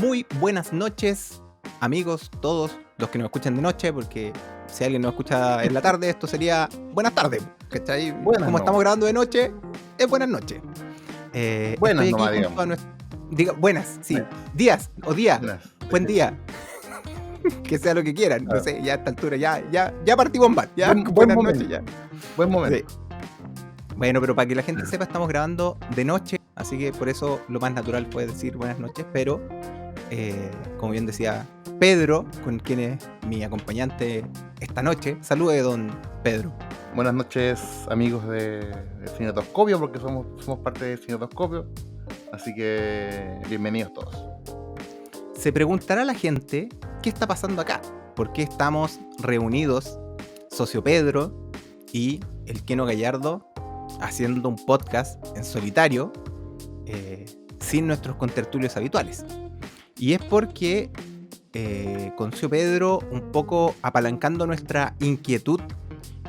Muy buenas noches, amigos, todos los que nos escuchan de noche, porque si alguien nos escucha en la tarde, esto sería buenas tardes, ¿cachai? Buenas Como no. estamos grabando de noche, es buenas noches. Buenas Estoy aquí nomás, junto digamos. a nuestro... buenas, sí. Buenas. Días o día. Buenas. Buen día. Que sea lo que quieran. No Claro. sé, ya a esta altura ya partimos mal. Ya, Buen buenas momento. noches ya. Buen Sí. momento. Bueno, pero para que la gente sepa, estamos grabando de noche, así que por eso lo más natural fue decir buenas noches, pero como bien decía Pedro, con quien es mi acompañante esta noche. Salude, don Pedro. Buenas noches, amigos de Cinetoscopio, porque somos parte de Cinetoscopio. Así que bienvenidos todos. Se preguntará la gente qué está pasando acá, por qué estamos reunidos, Socio Pedro y el Keno Gallardo, haciendo un podcast en solitario, sin nuestros contertulios habituales. Y es porque con Socio Pedro, un poco apalancando nuestra inquietud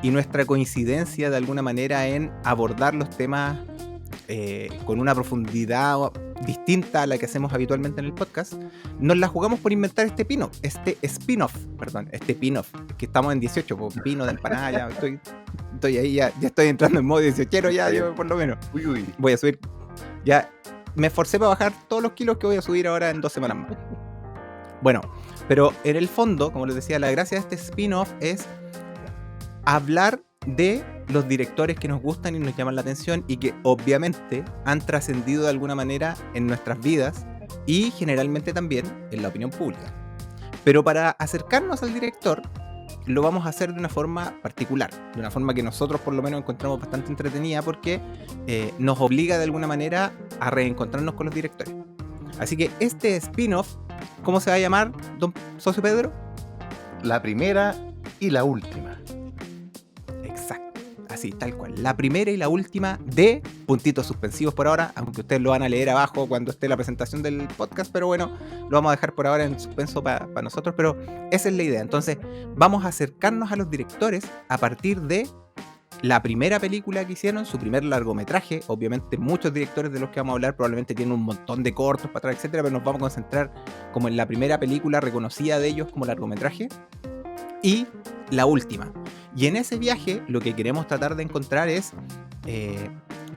y nuestra coincidencia de alguna manera en abordar los temas con una profundidad distinta a la que hacemos habitualmente en el podcast, nos la jugamos por inventar este spin-off, que estamos en 18, pues, pino de empanada, ya estoy ahí, ya estoy entrando en modo 18, ya yo por lo menos. Uy. Voy a subir, ya me esforcé para bajar todos los kilos que voy a subir ahora en 2 semanas más. Bueno, pero en el fondo, como les decía, la gracia de este spin-off es hablar de los directores que nos gustan y nos llaman la atención y que obviamente han trascendido de alguna manera en nuestras vidas y generalmente también en la opinión pública. Pero para acercarnos al director lo vamos a hacer de una forma particular, de una forma que nosotros por lo menos encontramos bastante entretenida porque nos obliga de alguna manera a reencontrarnos con los directores. Así que este spin-off, ¿cómo se va a llamar, don Socio Pedro? La primera y la última. Exacto, así, tal cual. La primera y la última de puntitos suspensivos por ahora, aunque ustedes lo van a leer abajo cuando esté la presentación del podcast, pero bueno, lo vamos a dejar por ahora en suspenso para nosotros, pero esa es la idea. Entonces, vamos a acercarnos a los directores a partir de la primera película que hicieron, su primer largometraje. Obviamente muchos directores de los que vamos a hablar probablemente tienen un montón de cortos para atrás, etcétera, pero nos vamos a concentrar como en la primera película reconocida de ellos como largometraje y la última. Y en ese viaje lo que queremos tratar de encontrar es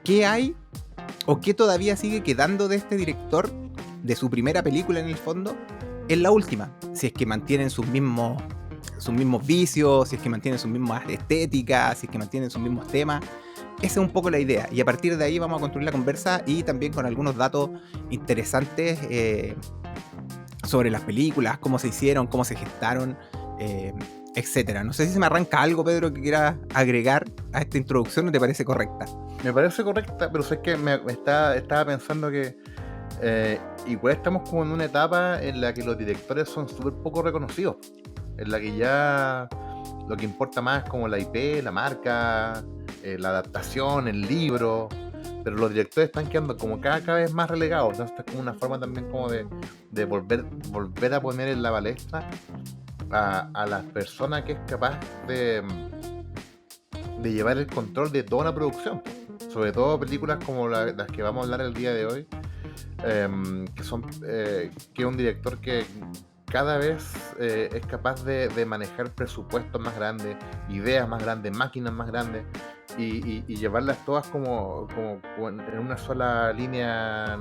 qué hay o qué todavía sigue quedando de este director, de su primera película en el fondo, en la última. Si es que mantienen sus mismos vicios, si es que mantienen sus mismas estéticas, si es que mantienen sus mismos temas. Esa es un poco la idea. Y a partir de ahí vamos a construir la conversa y también con algunos datos interesantes sobre las películas, cómo se hicieron, cómo se gestaron, etcétera. No sé si se me arranca algo, Pedro, que quieras agregar a esta introducción o te parece correcta. Me parece correcta, pero sé que estaba pensando que igual estamos como en una etapa en la que los directores son súper poco reconocidos, en la que ya lo que importa más es como la IP, la marca, la adaptación, el libro, pero los directores están quedando como cada vez más relegados. Entonces esta es como una forma también como de volver a poner en la palestra a las personas que es capaz de llevar el control de toda una producción, sobre todo películas como las que vamos a hablar el día de hoy, que es un director que cada vez es capaz de manejar presupuestos más grandes, ideas más grandes, máquinas más grandes y llevarlas todas como en una sola línea,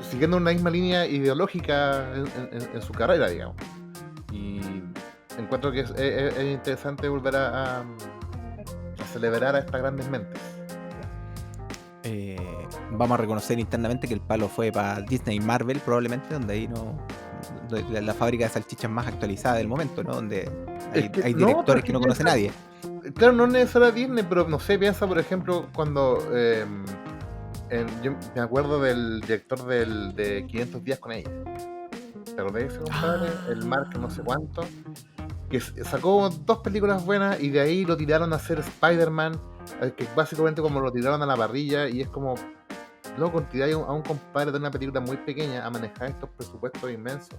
siguiendo una misma línea ideológica en su carrera, digamos. Y encuentro que es interesante volver a celebrar a estas grandes mentes. Vamos a reconocer internamente que el palo fue para Disney y Marvel, probablemente, donde ahí la fábrica de salchichas más actualizada del momento, ¿no? Donde hay directores que no conoce nadie. Claro, no es necesario Disney, pero no sé, piensa por ejemplo cuando yo me acuerdo del director de 500 días con ella. ¿Te acordás de ese compadre? El Mark no sé cuánto, que sacó 2 películas buenas y de ahí lo tiraron a hacer Spider-Man, que básicamente como lo tiraron a la parrilla, y es como, loco, tiráis a un compadre de una película muy pequeña a manejar estos presupuestos inmensos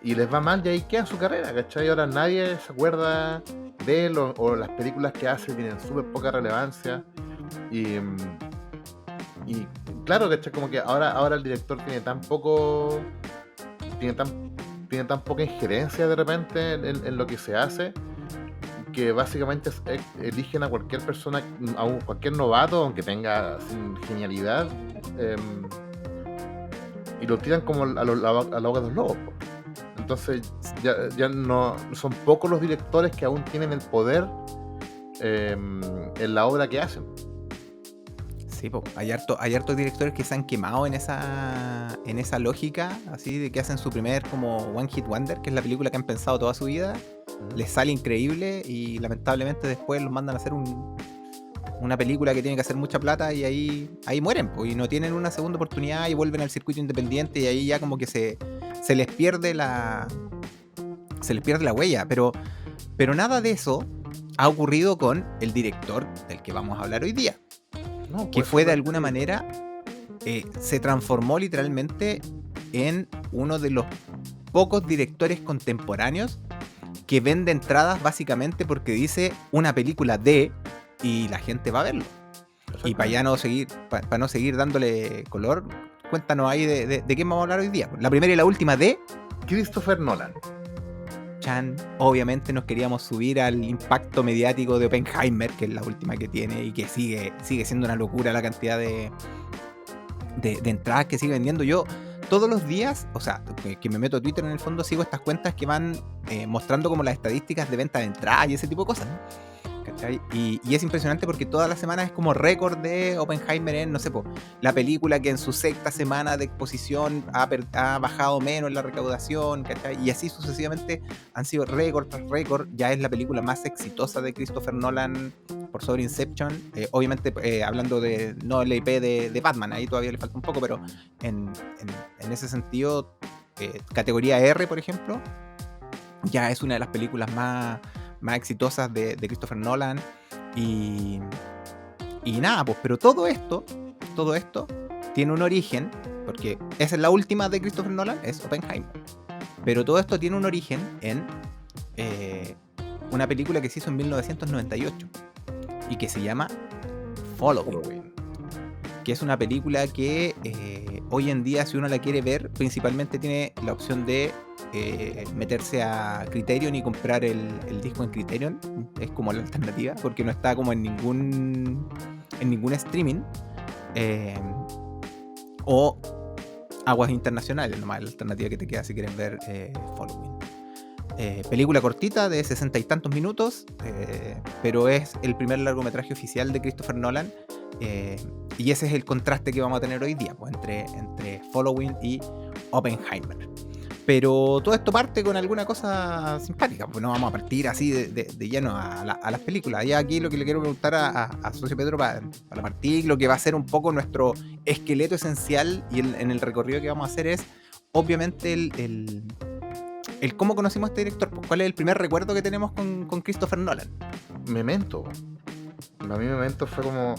y les va mal y ahí queda su carrera, ¿cachai? Ahora nadie se acuerda de él o las películas que hace tienen súper poca relevancia y y claro, ¿cachai? Como que ahora el director tiene tan poco, tiene tan, tiene tan poca injerencia de repente en lo que se hace, que básicamente eligen a cualquier persona, cualquier novato, aunque tenga genialidad, y lo tiran como a la boca de los lobos, po. Entonces ya no son pocos los directores que aún tienen el poder en la obra que hacen. Sí, po. Hay hartos directores que se han quemado en esa lógica, así de que hacen su primer como One Hit Wonder, que es la película que han pensado toda su vida, les sale increíble y lamentablemente después los mandan a hacer una película que tiene que hacer mucha plata y ahí mueren, po, y no tienen una segunda oportunidad y vuelven al circuito independiente y ahí ya como que se les pierde la huella, pero nada de eso ha ocurrido con el director del que vamos a hablar hoy día, No, que pues fue de súper alguna increíble. manera, se transformó literalmente en uno de los pocos directores contemporáneos que vende entradas básicamente porque dice una película de y la gente va a verlo. Y para ya Exactamente. no seguir, para no seguir dándole color, cuéntanos ahí de quién vamos a hablar hoy día. La primera y la última de Christopher Nolan. Chan. Obviamente nos queríamos subir al impacto mediático de Oppenheimer, que es la última que tiene y que sigue siendo una locura la cantidad de entradas que sigue vendiendo. Yo todos los días, o sea, que me meto a Twitter en el fondo, sigo estas cuentas que van mostrando como las estadísticas de venta de entradas y ese tipo de cosas, ¿cachai? Y es impresionante porque todas las semanas es como récord de Oppenheimer en, no sé, la película que en su sexta semana de exposición ha bajado menos la recaudación, ¿cachai? Y así sucesivamente han sido récord tras récord. Ya es la película más exitosa de Christopher Nolan por sobre Inception. Obviamente hablando de no el IP de Batman, ahí todavía le falta un poco, pero en ese sentido, categoría R, por ejemplo, ya es una de las películas más exitosas de Christopher Nolan. Y nada, pues, pero todo esto tiene un origen, porque esa es la última de Christopher Nolan, es Oppenheimer. Pero todo esto tiene un origen en una película que se hizo en 1998 y que se llama Following, que es una película que hoy en día, si uno la quiere ver, principalmente tiene la opción de meterse a Criterion y comprar el disco en Criterion. Es como la alternativa, porque no está como en ningún streaming, o aguas internacionales, nomás la alternativa que te queda si quieres ver Following. Película cortita de 60 y tantos minutos, pero es el primer largometraje oficial de Christopher Nolan, y ese es el contraste que vamos a tener hoy día, pues, entre Following y Oppenheimer. Pero todo esto parte con alguna cosa simpática, pues no vamos a partir así de lleno a las películas. Y aquí lo que le quiero preguntar a Socio Pedro para partir, lo que va a ser un poco nuestro esqueleto esencial y en el recorrido que vamos a hacer es, obviamente, el cómo conocimos a este director. Pues, ¿cuál es el primer recuerdo que tenemos con Christopher Nolan? Memento. A mí Memento fue como...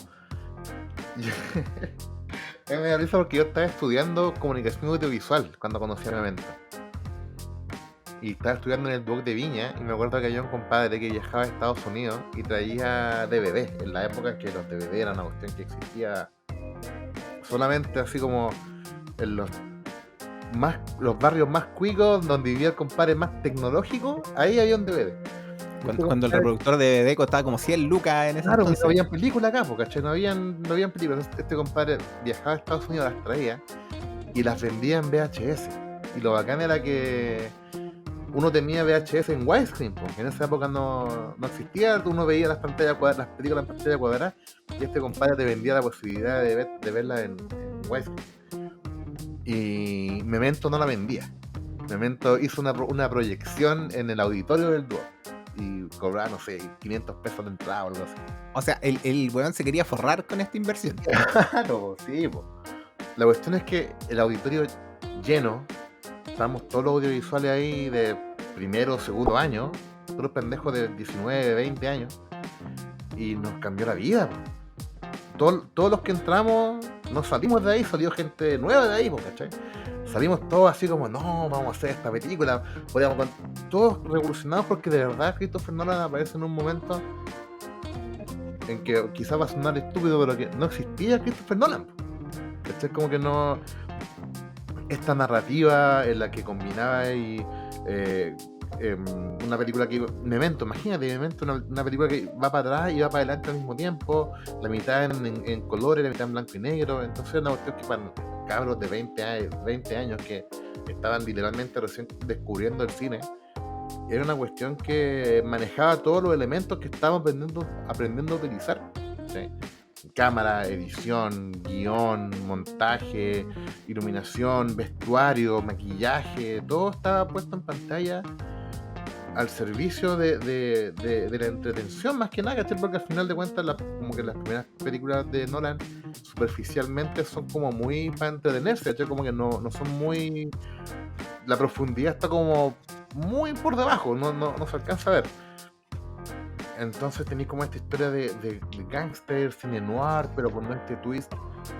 Me da risa porque yo estaba estudiando comunicación audiovisual cuando conocí a Memento. Y estaba estudiando en el Duoc de Viña y me acuerdo que había un compadre que viajaba a Estados Unidos y traía DVD, en la época en que los DVD eran una cuestión que existía solamente así como en los barrios más cuicos donde vivía el compadre más tecnológico, ahí había un DVD. Cuando el reproductor de DVD costaba como 100 lucas en ese Claro, entonces. no habían películas acá, ¿cachai? No habían películas. Este compadre viajaba a Estados Unidos, las traía y las vendía en VHS. Y lo bacán era que uno tenía VHS en widescreen, porque en esa época no existía, uno veía las películas en pantalla cuadrada, y este compadre te vendía la posibilidad de verla en widescreen. Y Memento no la vendía. Memento hizo una proyección en el auditorio del Duoc y cobraba, no sé, 500 pesos de entrada o algo así. O sea, el weón se quería forrar con esta inversión. Claro, sí, po. La cuestión es que el auditorio lleno, estábamos todos los audiovisuales ahí de primero o segundo año, todos los pendejos de 19, 20 años, y nos cambió la vida, po. Todos los que entramos, nos salimos de ahí, salió gente nueva de ahí, po, ¿cachai? Salimos todos así como, no, vamos a hacer esta película, todos revolucionados porque de verdad Christopher Nolan aparece en un momento en que quizás va a sonar estúpido, pero que no existía Christopher Nolan. ¿cachai? Como que no. Esta narrativa en la que combinaba y una película que Memento, imagínate, Memento, una película que va para atrás y va para adelante al mismo tiempo, la mitad en colores, la mitad en blanco y negro. Entonces una cuestión que para cabros de 20 años que estaban literalmente recién descubriendo el cine, era una cuestión que manejaba todos los elementos que estábamos aprendiendo a utilizar, ¿sí? Cámara, edición, guión, montaje, iluminación, vestuario, maquillaje, todo estaba puesto en pantalla al servicio de la entretención, más que nada, ¿cachai? Porque al final de cuentas, como que las primeras películas de Nolan superficialmente son como muy para entretenerse, ¿cachai? Como que no son muy. La profundidad está como muy por debajo, no se alcanza a ver. Entonces tenéis como esta historia de gangster, cine noir, pero con este twist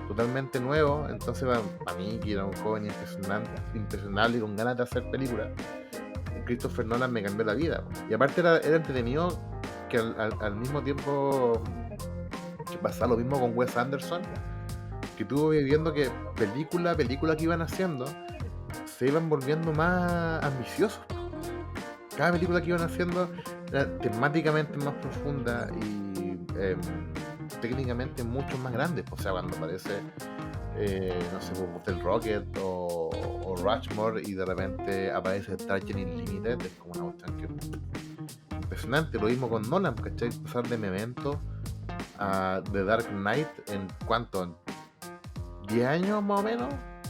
totalmente nuevo. Entonces, para mí, que era un joven impresionable y con ganas de hacer películas, Christopher Nolan me cambió la vida. Y aparte era entretenido que al mismo tiempo que pasaba lo mismo con Wes Anderson, que estuvo viendo que película que iban haciendo se iban volviendo más ambiciosos. Cada película que iban haciendo era temáticamente más profunda y técnicamente mucho más grande. O sea, cuando aparece, no sé, Hotel Rocket o Rushmore y de repente aparece Target Unlimited, es como una cuestión que impresionante. Lo mismo con Nolan, ¿cachai? Pasar de Memento a The Dark Knight en ¿cuánto? ¿En 10 años más o menos?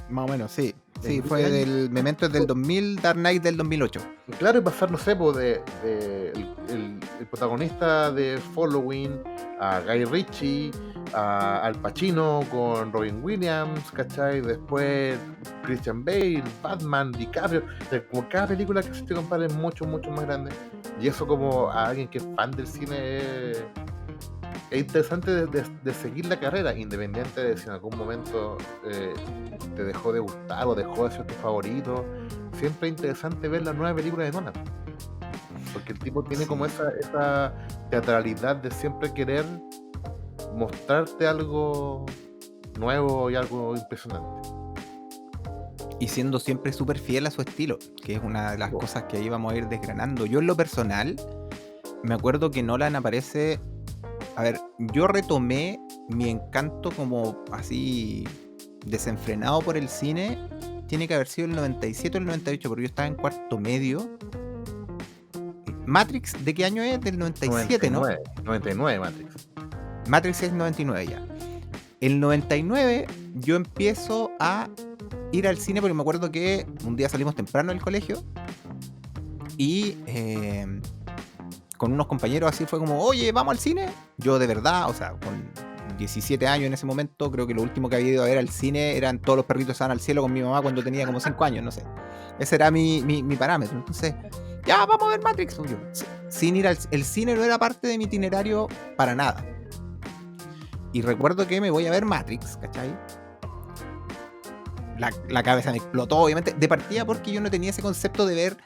Más o menos, sí. Sí, ¿En fue 10 años? del Memento es del 2000, Dark Knight del 2008. Claro, y pasar, no sé, pues, el protagonista de Following a Guy Ritchie, a Al Pacino con Robin Williams, ¿cachai? Después Christian Bale, Batman, DiCaprio. O sea, como cada película que se compara es mucho, mucho más grande. Y eso, como a alguien que es fan del cine, es interesante de seguir la carrera, independiente de si en algún momento te dejó de gustar o dejó de ser tu favorito. Siempre es interesante ver la nueva película de Nolan, porque el tipo tiene como esa teatralidad de siempre querer mostrarte algo nuevo y algo impresionante. Y siendo siempre súper fiel a su estilo, que es una de las cosas que ahí vamos a ir desgranando. Yo en lo personal, me acuerdo que Nolan aparece. A ver, yo retomé mi encanto como así desenfrenado por el cine. Tiene que haber sido el 97 o el 98, porque yo estaba en cuarto medio. Matrix, ¿de qué año es? Del 97, 99, ¿no? 99 Matrix. Matrix es 99 ya. El 99 yo empiezo a ir al cine porque me acuerdo que un día salimos temprano del colegio y con unos compañeros así fue como, oye, ¿vamos al cine? Yo de verdad, o sea, con 17 años en ese momento, creo que lo último que había ido a ver al cine eran Todos los perritos se van al cielo con mi mamá cuando tenía como 5 años, no sé. Ese era mi parámetro. Entonces, ya, vamos a ver Matrix. Yo, sin ir el cine no era parte de mi itinerario para nada. Y recuerdo que me voy a ver Matrix, ¿cachai? La cabeza me explotó, obviamente, de partida porque yo no tenía ese concepto de ver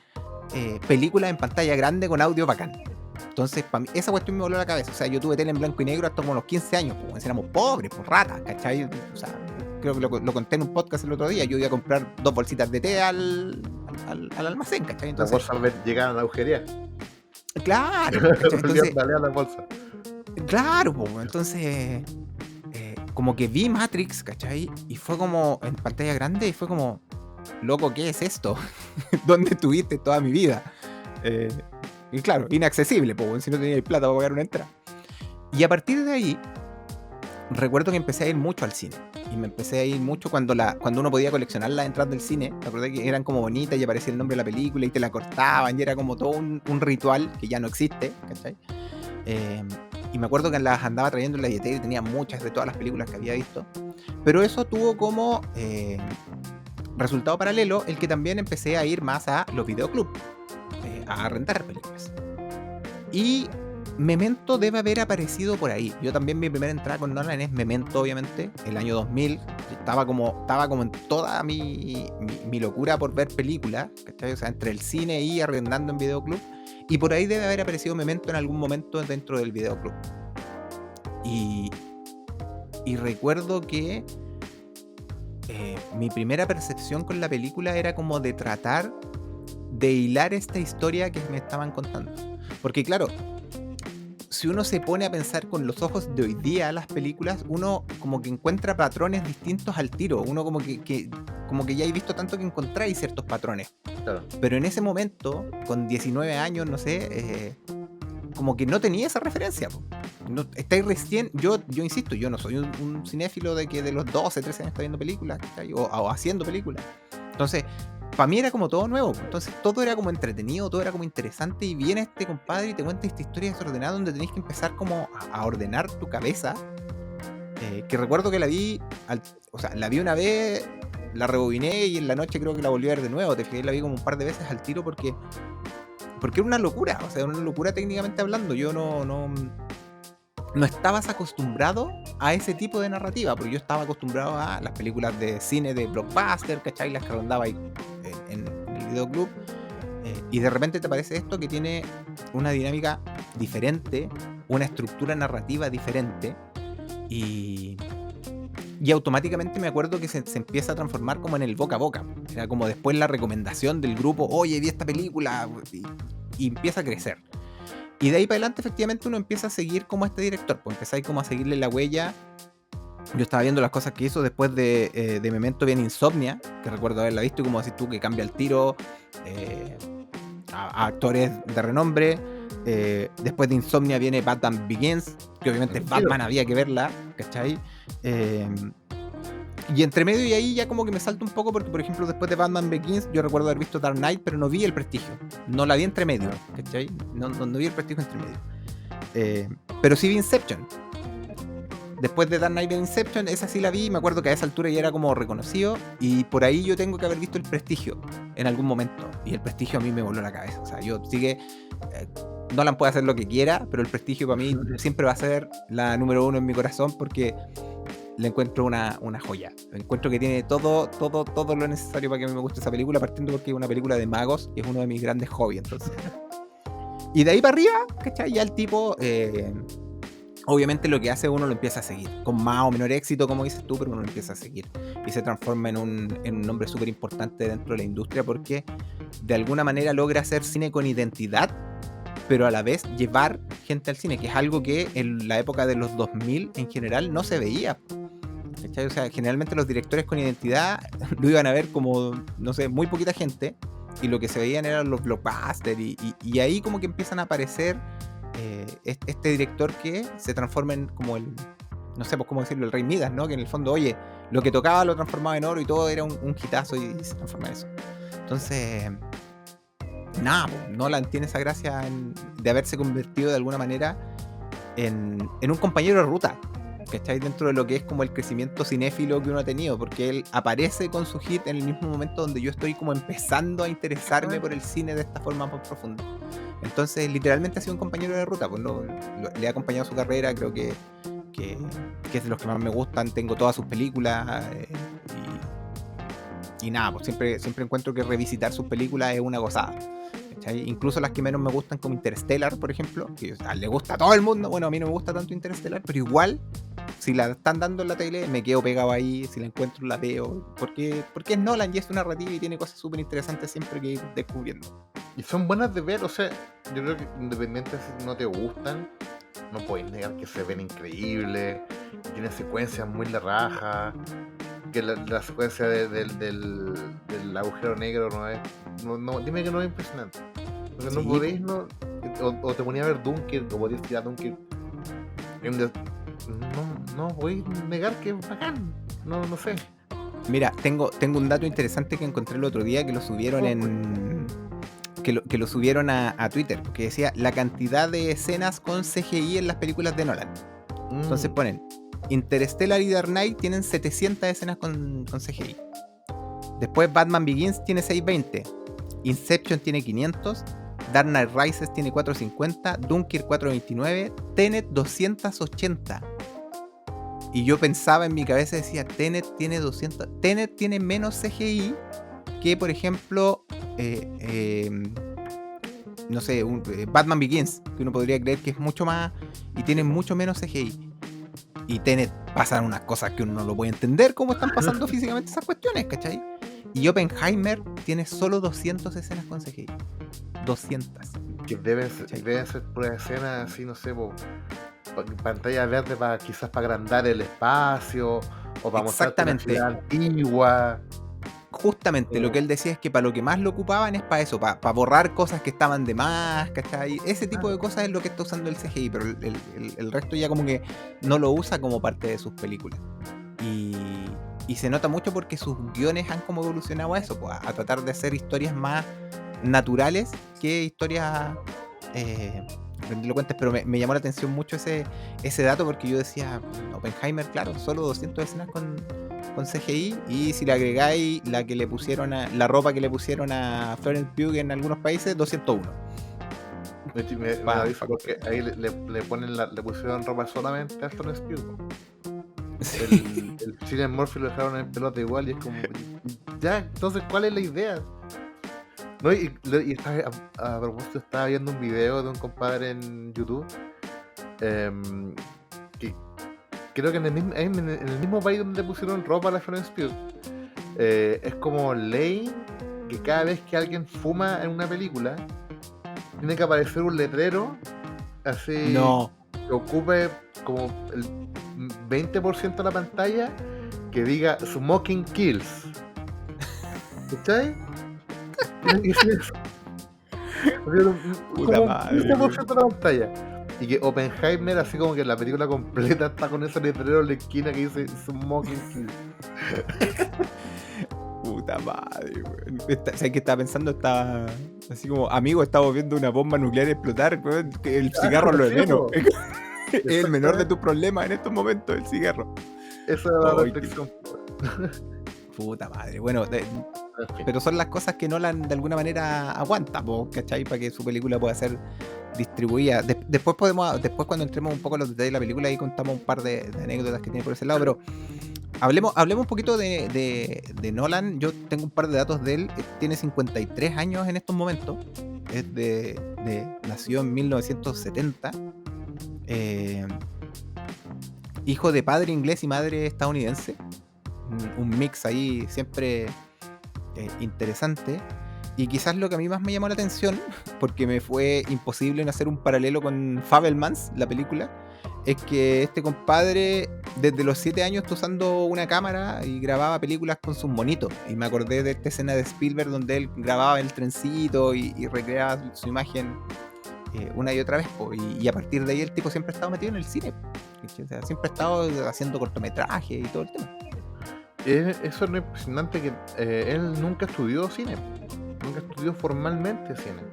películas en pantalla grande con audio bacán. Entonces, para mí, esa cuestión me voló la cabeza. O sea, yo tuve tele en blanco y negro hasta como los 15 años, pues éramos pobres, pues ratas, ¿cachai? O sea, creo que lo conté en un podcast el otro día. Yo iba a comprar 2 bolsitas de té al almacén, ¿cachai? Entonces, las bolsas llegaban a la agujería. Claro, ¿cachai? Entonces, la bolsa. Claro, pues, entonces, como que vi Matrix, ¿cachai? Y fue como en pantalla grande y fue como, loco, ¿qué es esto? ¿Dónde estuviste toda mi vida? Y claro, inaccesible, pues, si no tenía plata para pagar una entrada. Y a partir de ahí, recuerdo que empecé a ir mucho al cine. Y me empecé a ir mucho cuando uno podía coleccionar las entradas del cine. Me acordé que eran como bonitas y aparecía el nombre de la película y te la cortaban y era como todo un ritual que ya no existe, ¿cachai? Y me acuerdo que las andaba trayendo en la billetera y tenía muchas de todas las películas que había visto. Pero eso tuvo como resultado paralelo el que también empecé a ir más a los videoclubs, a rentar películas. Y Memento debe haber aparecido por ahí. Yo también mi primera entrada con Nolan es Memento, obviamente, el año 2000. Estaba como en toda mi locura por ver películas, ¿cachai? O sea, entre el cine y arrendando en videoclub. Y por ahí debe haber aparecido Memento en algún momento dentro del videoclub. Y recuerdo que mi primera percepción con la película era como de tratar de hilar esta historia que me estaban contando. Porque claro, si uno se pone a pensar con los ojos de hoy día las películas, uno como que encuentra patrones distintos al tiro. Uno como que ya he visto tanto que encontráis ciertos patrones. Claro. Pero en ese momento, con 19 años, no sé, como que no tenía esa referencia. Po. No, estáis recién, yo insisto, yo no soy un cinéfilo de que de los 12, 13 años está viendo películas, ¿cachai? O haciendo películas. Entonces, para mí era como todo nuevo. Entonces, todo era como entretenido, todo era como interesante. Y viene este compadre y te cuenta esta historia desordenada donde tenés que empezar como a ordenar tu cabeza. Que recuerdo que la vi, la vi una vez, la rebobiné y en la noche creo que la volví a ver de nuevo. Te fijé, la vi como un par de veces al tiro porque era una locura, o sea, una locura técnicamente hablando. Yo no estabas acostumbrado a ese tipo de narrativa, porque yo estaba acostumbrado a las películas de cine de blockbuster, ¿cachai? Las que rondaba ahí en el videoclub. Y de repente te aparece esto que tiene una dinámica diferente, una estructura narrativa diferente, y automáticamente me acuerdo que se empieza a transformar como en el boca a boca. Era como después la recomendación del grupo, oye, vi esta película, y empieza a crecer. Y de ahí para adelante efectivamente uno empieza a seguir como este director, pues empezáis como a seguirle la huella. Yo estaba viendo las cosas que hizo después de Memento, viene Insomnia, que recuerdo haberla visto, y como decís tú, que cambia el tiro a actores de renombre. Después de Insomnia viene Batman Begins, que obviamente Batman había que verla, ¿cachai? Y entre medio y ahí ya como que me salto un poco porque, por ejemplo, después de Batman Begins yo recuerdo haber visto Dark Knight, pero no vi El Prestigio. No la vi entre medio, ¿cachai? No vi El Prestigio entre medio. Pero sí vi Inception. Después de Dark Knight vi Inception, esa sí la vi, me acuerdo que a esa altura ya era como reconocido, y por ahí yo tengo que haber visto El Prestigio en algún momento. Y El Prestigio a mí me voló la cabeza. O sea, yo sigue... Nolan puede hacer lo que quiera, pero El Prestigio para mí siempre va a ser la número 1 en mi corazón porque le encuentro una joya. Encuentro que tiene todo lo necesario para que a mí me guste esa película, partiendo porque es una película de magos y es uno de mis grandes hobbies. Entonces. Y de ahí para arriba, ¿cachai? Ya el tipo, obviamente lo que hace uno lo empieza a seguir, con más o menor éxito, como dices tú, pero uno lo empieza a seguir. Y se transforma en un hombre súper importante dentro de la industria porque de alguna manera logra hacer cine con identidad, pero a la vez llevar gente al cine, que es algo que en la época de los 2000 en general no se veía. ¿Cachai? O sea, generalmente los directores con identidad lo iban a ver como, no sé, muy poquita gente, y lo que se veían eran los blockbusters, y ahí como que empiezan a aparecer este director que se transforma en como el, no sé, pues cómo decirlo, el Rey Midas, ¿no? Que en el fondo, oye, lo que tocaba lo transformaba en oro y todo era un hitazo y se transforma en eso. Entonces... nada, Nolan tiene esa gracia de haberse convertido de alguna manera en un compañero de ruta, ¿cachai? Dentro de lo que es como el crecimiento cinéfilo que uno ha tenido, porque él aparece con su hit en el mismo momento donde yo estoy como empezando a interesarme por el cine de esta forma más profunda. Entonces literalmente ha sido un compañero de ruta, pues le ha acompañado su carrera, creo que es de los que más me gustan, tengo todas sus películas, y nada, pues siempre encuentro que revisitar sus películas es una gozada. ¿Cachai? Incluso las que menos me gustan, como Interstellar, por ejemplo, que le gusta a todo el mundo. Bueno, a mí no me gusta tanto Interstellar, pero igual, si la están dando en la tele, me quedo pegado ahí, si la encuentro la veo, porque es Nolan y es su narrativa y tiene cosas súper interesantes siempre que ir descubriendo. Y son buenas de ver, o sea, yo creo que independiente si no te gustan, no podéis negar que se ven increíbles, tienen secuencias muy la raja, que la secuencia del agujero negro no es... No, dime que no es impresionante. Porque sí. No podéis, no, o te ponía a ver Dunkirk, o podías tirar Dunkirk. No voy a negar que es bacán. No sé. Mira, tengo un dato interesante que encontré el otro día que lo subieron que lo subieron a Twitter, que decía la cantidad de escenas con CGI en las películas de Nolan. Entonces ponen Interstellar y Dark Knight tienen 700 escenas con CGI. Después Batman Begins tiene 620, Inception tiene 500, Dark Knight Rises tiene 450, Dunkirk 429, Tenet 280. Y yo pensaba en mi cabeza, decía, Tenet tiene 200. Tenet tiene menos CGI que, por ejemplo, no sé, Batman Begins, que uno podría creer que es mucho más y tiene mucho menos CGI. y Tenet pasan unas cosas que uno no lo puede entender cómo están pasando físicamente esas cuestiones, ¿cachai? Y Oppenheimer tiene solo 200 escenas con CGI. 200. Que deben ser pura escena así, no sé, pantalla verde quizás para agrandar el espacio o para mostrar una Exactamente. ciudad antigua. Justamente lo que él decía es que para lo que más lo ocupaban es para eso, para borrar cosas que estaban de más, ¿cachai? Ese tipo de cosas es lo que está usando el CGI, pero el resto ya como que no lo usa como parte de sus películas. Y se nota mucho porque sus guiones han como evolucionado a eso, pues, a tratar de hacer historias más naturales que historias grandilocuentes, pero me llamó la atención mucho ese dato porque yo decía, Oppenheimer, claro, solo 200 escenas con CGI, y si le agregáis la ropa que le pusieron a Florence Pugh en algunos países, 201. Me avisa porque ahí le pusieron ropa solamente a Florence Pugh. Sí. El Cillian Murphy lo dejaron en pelota igual y es como, ya, entonces, ¿cuál es la idea? No, y a propósito, estaba viendo un video de un compadre en YouTube que creo que en el mismo país donde pusieron ropa a la Florence Pugh, es como ley que cada vez que alguien fuma en una película tiene que aparecer un letrero así No. que ocupe como el 20% de la pantalla que diga Smoking Kills. ¿Escucháis? Tiene que ser eso. Puta Como madre, 15% de la pantalla. Y que Oppenheimer, así como que la película completa está con ese letrero en la esquina que dice Smoking Kills. Puta madre, weón. ¿Sabes qué estaba pensando? Estaba así como, amigo, estamos viendo una bomba nuclear explotar, weón, que el cigarro es lo de sí, menos. po. Es el menor de tus problemas en estos momentos, el cigarro. Esa es la Ay, reflexión. Puta madre. Bueno, En fin. pero son las cosas que Nolan de alguna manera aguanta, ¿cachai? Para que su película pueda ser distribuida. Después cuando entremos un poco en los detalles de la película, ahí contamos un par de anécdotas que tiene por ese lado, pero hablemos un poquito de Nolan. Yo tengo un par de datos de él. Tiene 53 años en estos momentos. Nació en 1970. Hijo de padre inglés y madre estadounidense. Un mix ahí siempre interesante. Y quizás lo que a mí más me llamó la atención, porque me fue imposible no hacer un paralelo con Fabelmans, la película, es que este compadre desde los 7 años está usando una cámara y grababa películas con sus monitos. Y me acordé de esta escena de Spielberg donde él grababa el trencito y recreaba su imagen una y otra vez, y a partir de ahí el tipo siempre ha estado metido en el cine, o sea, siempre ha estado haciendo cortometrajes y todo el tema. Eso es lo impresionante, que él nunca estudió cine, nunca estudió formalmente cine.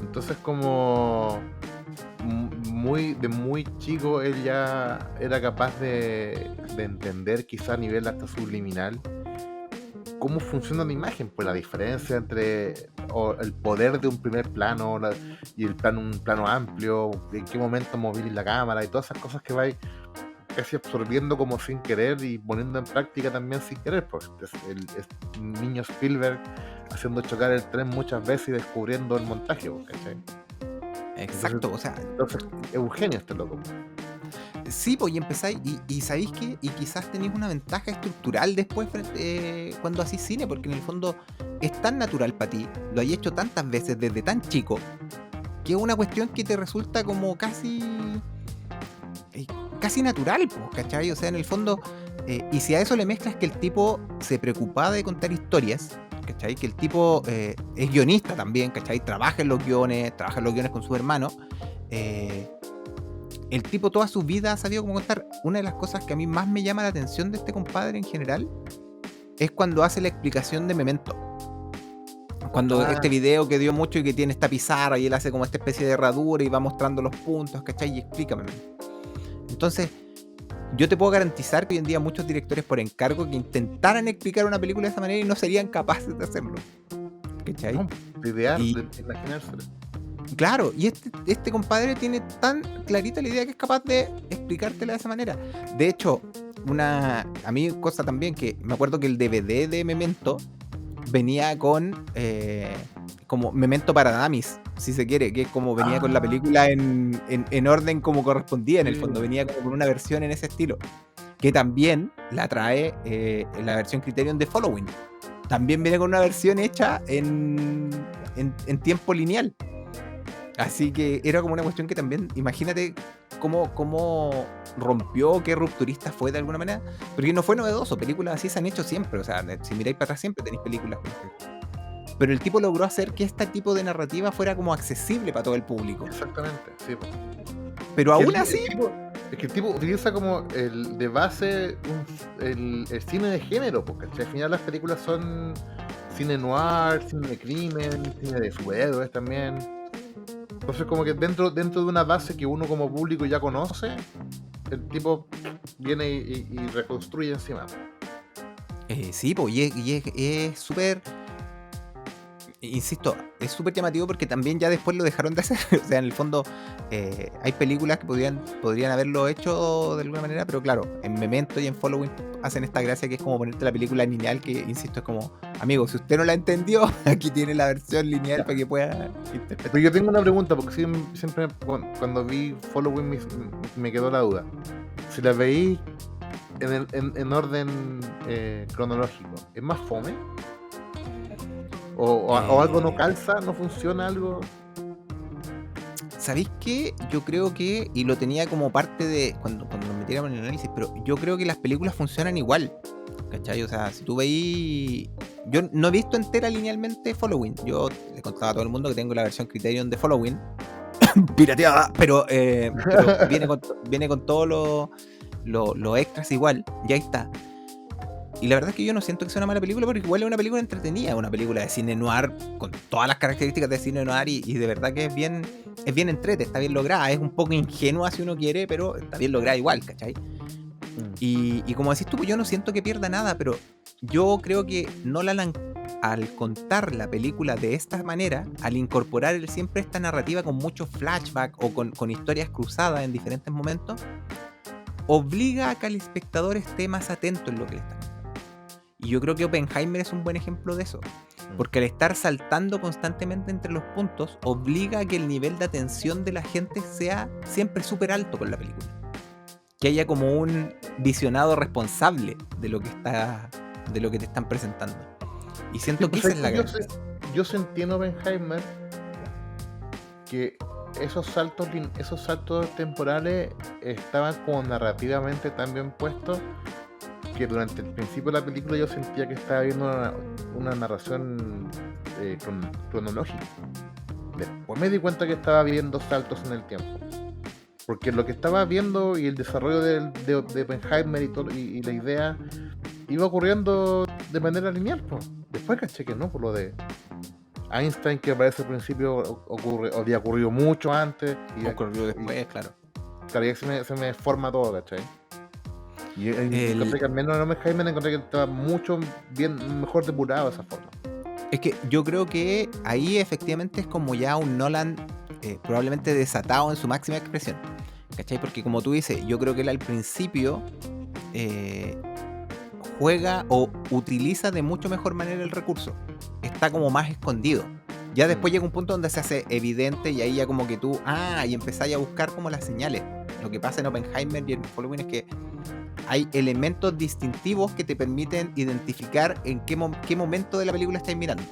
Entonces, como de muy chico, él ya era capaz de entender, quizá a nivel hasta subliminal, cómo funciona la imagen, pues la diferencia entre el poder de un primer plano y un plano amplio, en qué momento mover la cámara y todas esas cosas que vais casi absorbiendo como sin querer y poniendo en práctica también sin querer, pues el niño Spielberg haciendo chocar el tren muchas veces y descubriendo el montaje, ¿cachai? Exacto, entonces es un genio este loco. Sí, pues, y empezáis, y sabéis que, y quizás tenéis una ventaja estructural después cuando hacís cine, porque en el fondo es tan natural para ti, lo hay hecho tantas veces desde tan chico, que es una cuestión que te resulta como casi natural, pues, ¿cachai? O sea, en el fondo, y si a eso le mezclas que el tipo se preocupaba de contar historias, ¿cachai? Que el tipo es guionista también, ¿cachai? Trabaja en los guiones con su hermano. El tipo toda su vida ha sabido cómo contar. Una de las cosas que a mí más me llama la atención de este compadre en general es cuando hace la explicación de Memento. Cuando este video que dio mucho y que tiene esta pizarra y él hace como esta especie de herradura y va mostrando los puntos, ¿cachai? Y explica Memento. Entonces, yo te puedo garantizar que hoy en día muchos directores por encargo que intentaran explicar una película de esa manera y no serían capaces de hacerlo, ¿cachai? No, de idear, de imaginárselo. Claro, y este compadre tiene tan clarita la idea que es capaz de explicártela de esa manera. De hecho, a mí cosa también que me acuerdo que el DVD de Memento venía con como Memento para Dummies, si se quiere, que es como venía con la película en orden como correspondía, en el fondo, Sí. venía como con una versión en ese estilo, que también la trae la versión Criterion de Following. También viene con una versión hecha en tiempo lineal. Así que era como una cuestión que también, imagínate cómo rompió, qué rupturista fue de alguna manera, porque no fue novedoso, películas así se han hecho siempre, o sea, si miráis para atrás siempre tenéis películas. Pero el tipo logró hacer que este tipo de narrativa fuera como accesible para todo el público. Exactamente, sí, po. Pero Que aún así, es que el tipo utiliza como de base el cine de género, porque al final las películas son cine noir, cine de crimen, cine de superhéroes también. Entonces como que dentro de una base que uno como público ya conoce, el tipo viene y reconstruye encima. sí, pues, es súper, insisto, es súper llamativo porque también ya después lo dejaron de hacer. O sea, en el fondo hay películas que podrían haberlo hecho de alguna manera, pero claro, en Memento y en Following hacen esta gracia que es como ponerte la película lineal, que insisto, es como, amigo, si usted no la entendió, aquí tiene la versión lineal para que pueda interpretar. Pero yo tengo una pregunta, porque siempre cuando vi Following me quedó la duda. Si la veí en orden cronológico, ¿es más fome? ¿O algo no calza, no funciona algo? ¿Sabéis qué? Yo creo que, y lo tenía como parte de cuando nos metiéramos en el análisis, pero yo creo que las películas funcionan igual, ¿cachai? O sea, si tú veis, yo no he visto entera linealmente Following, yo le contaba a todo el mundo que tengo la versión Criterion de Following, pirateada, pero viene con todos los extras igual, y ahí está. Y la verdad es que yo no siento que sea una mala película, porque igual es una película entretenida, una película de cine noir con todas las características de cine noir, y de verdad que es bien entrete, está bien lograda, es un poco ingenua si uno quiere, pero está bien lograda igual, ¿cachai? Y como decís tú, pues yo no siento que pierda nada, pero yo creo que Nolan, al contar la película de esta manera, al incorporar siempre esta narrativa con muchos flashbacks o con historias cruzadas en diferentes momentos, obliga a que el espectador esté más atento en lo que le está contando. Y yo creo que Oppenheimer es un buen ejemplo de eso, porque al estar saltando constantemente entre los puntos, obliga a que el nivel de atención de la gente sea siempre súper alto con la película. Que haya como un visionado responsable de lo que te están presentando. Y siento que esa es la gracia. Yo sentí en Oppenheimer que esos saltos temporales estaban como narrativamente tan bien puestos que durante el principio de la película yo sentía que estaba viendo una narración cronológica. Después me di cuenta que estaba viendo saltos en el tiempo, porque lo que estaba viendo y el desarrollo de Oppenheimer y la idea iba ocurriendo de manera lineal, pues. Después caché que no, por lo de Einstein, que aparece al principio, había ocurrido mucho antes y ocurrió después, claro. Claro, ya se me forma todo, ¿cachai? Y encontré que al menos en Oppenheimer encontré que estaba mucho mejor depurado de esa forma. Es que yo creo que ahí efectivamente es como ya un Nolan probablemente desatado en su máxima expresión, ¿cachai? Porque como tú dices, yo creo que él al principio juega o utiliza de mucho mejor manera el recurso, está como más escondido. Ya después llega un punto donde se hace evidente y ahí ya como que tú, y empezáis a buscar como las señales. Lo que pasa en Oppenheimer y en Following es que hay elementos distintivos que te permiten identificar en qué momento de la película estáis mirando.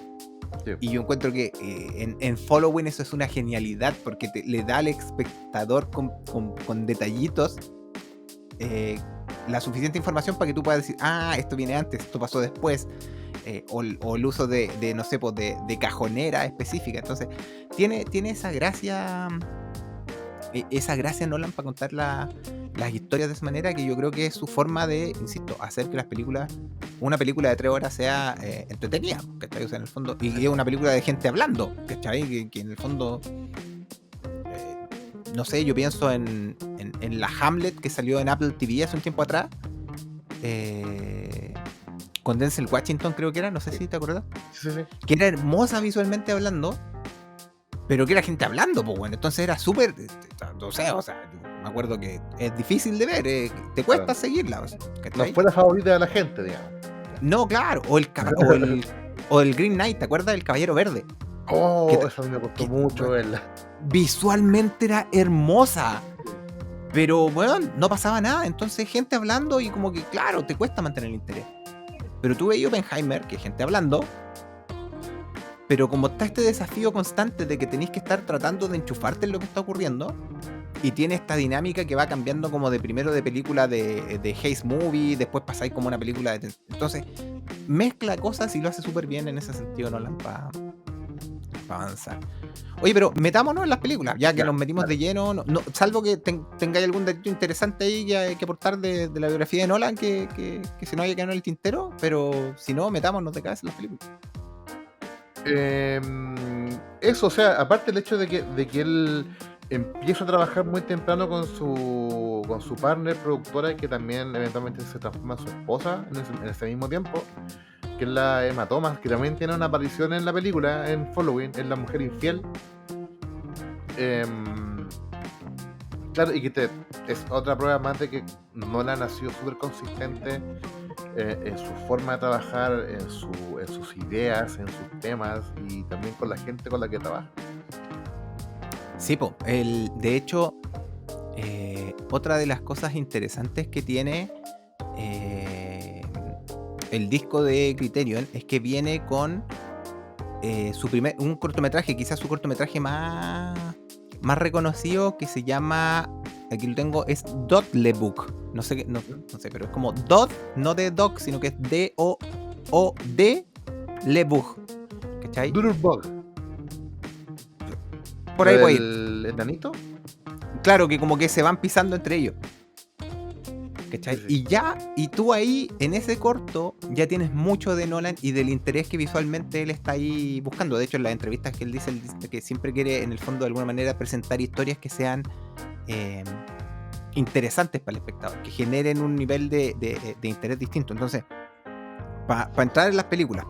Sí. Y yo encuentro que en Following eso es una genialidad, porque le da al espectador con detallitos la suficiente información para que tú puedas decir, esto viene antes, esto pasó después, o el uso de no sé, pues de cajonera específica. Entonces tiene esa gracia Nolan para contar las historias de esa manera, que yo creo que es su forma de, insisto, hacer que una película de 3 horas sea entretenida, ¿cachai? O sea, en el fondo, y es una película de gente hablando, ¿cachai? Que en el fondo, no sé, yo pienso en la Hamlet que salió en Apple TV hace un tiempo atrás, con Denzel Washington creo que era, no sé si te acuerdas, sí. Que era hermosa visualmente hablando, pero que era gente hablando, pues bueno, entonces era súper, o sea, me acuerdo que es difícil de ver, te cuesta seguirla, no fue la favorita de la gente, digamos. No, claro, o el Green Knight, ¿te acuerdas del Caballero Verde? Que Oh, eso a mí me costó mucho verla. visualmente era hermosa. Pero, bueno, no pasaba nada. Entonces, gente hablando y como que, claro, te cuesta mantener el interés. Pero tú veías Oppenheimer, que hay gente hablando, pero como está este desafío constante de que tenéis que estar tratando de enchufarte en lo que está ocurriendo, y tiene esta dinámica que va cambiando como de primero de película de Haze Movie, después pasáis como una película de... Entonces, mezcla cosas y lo hace súper bien en ese sentido, Nolan, para avanzar. Oye, pero metámonos en las películas, ya que Ya, nos metimos dale. de lleno, salvo que tengáis algún dato interesante ahí que aportar de la biografía de Nolan que se nos haya quedado en el tintero, pero si no, metámonos de cabeza en las películas. Eso, o sea, aparte el hecho de que él empieza a trabajar muy temprano con su partner productora, que también eventualmente se transforma en su esposa en ese mismo tiempo, que es la Emma Thomas, que también tiene una aparición en la película, en Following, es la mujer infiel. Em, claro, y que es otra prueba más de que Nolan ha sido súper consistente en su forma de trabajar, en sus ideas, en sus temas y también con la gente con la que trabaja. Sí, de hecho, otra de las cosas interesantes que tiene el disco de Criterion es que viene con un cortometraje, quizás su cortometraje más reconocido, que se llama, aquí lo tengo, es Dot-Le Book. No sé, no sé, pero es como Dot, no de Dog, sino que es D-O-O-D Le Book. ¿Cachai? Doodlebug, Por lo ahí voy a ir. del enanito. Claro que como que se van pisando entre ellos. ¿Cachai? Sí, sí. Y tú ahí, en ese corto, ya tienes mucho de Nolan y del interés que visualmente él está ahí buscando. De hecho, en las entrevistas que él dice que siempre quiere, en el fondo, de alguna manera, presentar historias que sean interesantes para el espectador, que generen un nivel de interés distinto. Entonces, para entrar en las películas,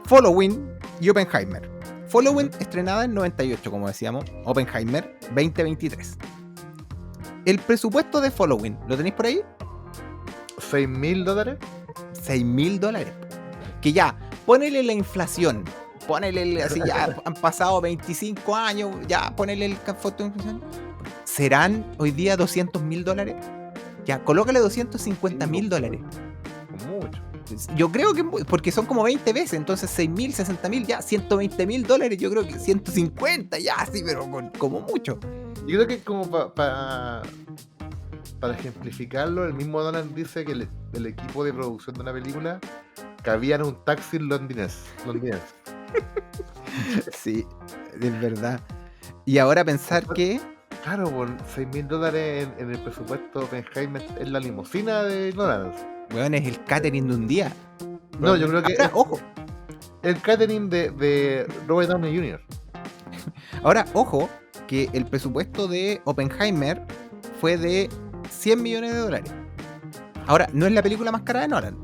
Following y Oppenheimer. Following estrenada en 98, como decíamos. Oppenheimer 2023. El presupuesto de Following, ¿lo tenéis por ahí? $6,000. $6,000. Que ya, ponele la inflación. Ponele así, ya han pasado 25 años, ya ponele el foto de inflación. ¿Serán hoy día $200,000? Ya, colócale $250,000. Con mucho. Yo creo que, porque son como 20 veces, entonces 6,000, 60,000, ya, $120,000. Yo creo que 150, ya, sí, pero como mucho. Yo creo que como para ejemplificarlo, el mismo Nolan dice que el equipo de producción de una película cabía en un taxi londinés. Sí, es verdad. Y ahora pensar que... Claro, por $6,000 en el presupuesto de Oppenheimer es la limusina de Nolan. Weón, es el catering de un día. No, yo creo que ahora, es ojo, el catering de Robert Downey Jr. ahora, ojo, que el presupuesto de Oppenheimer fue de $100 millones. Ahora, no es la película más cara de Nolan.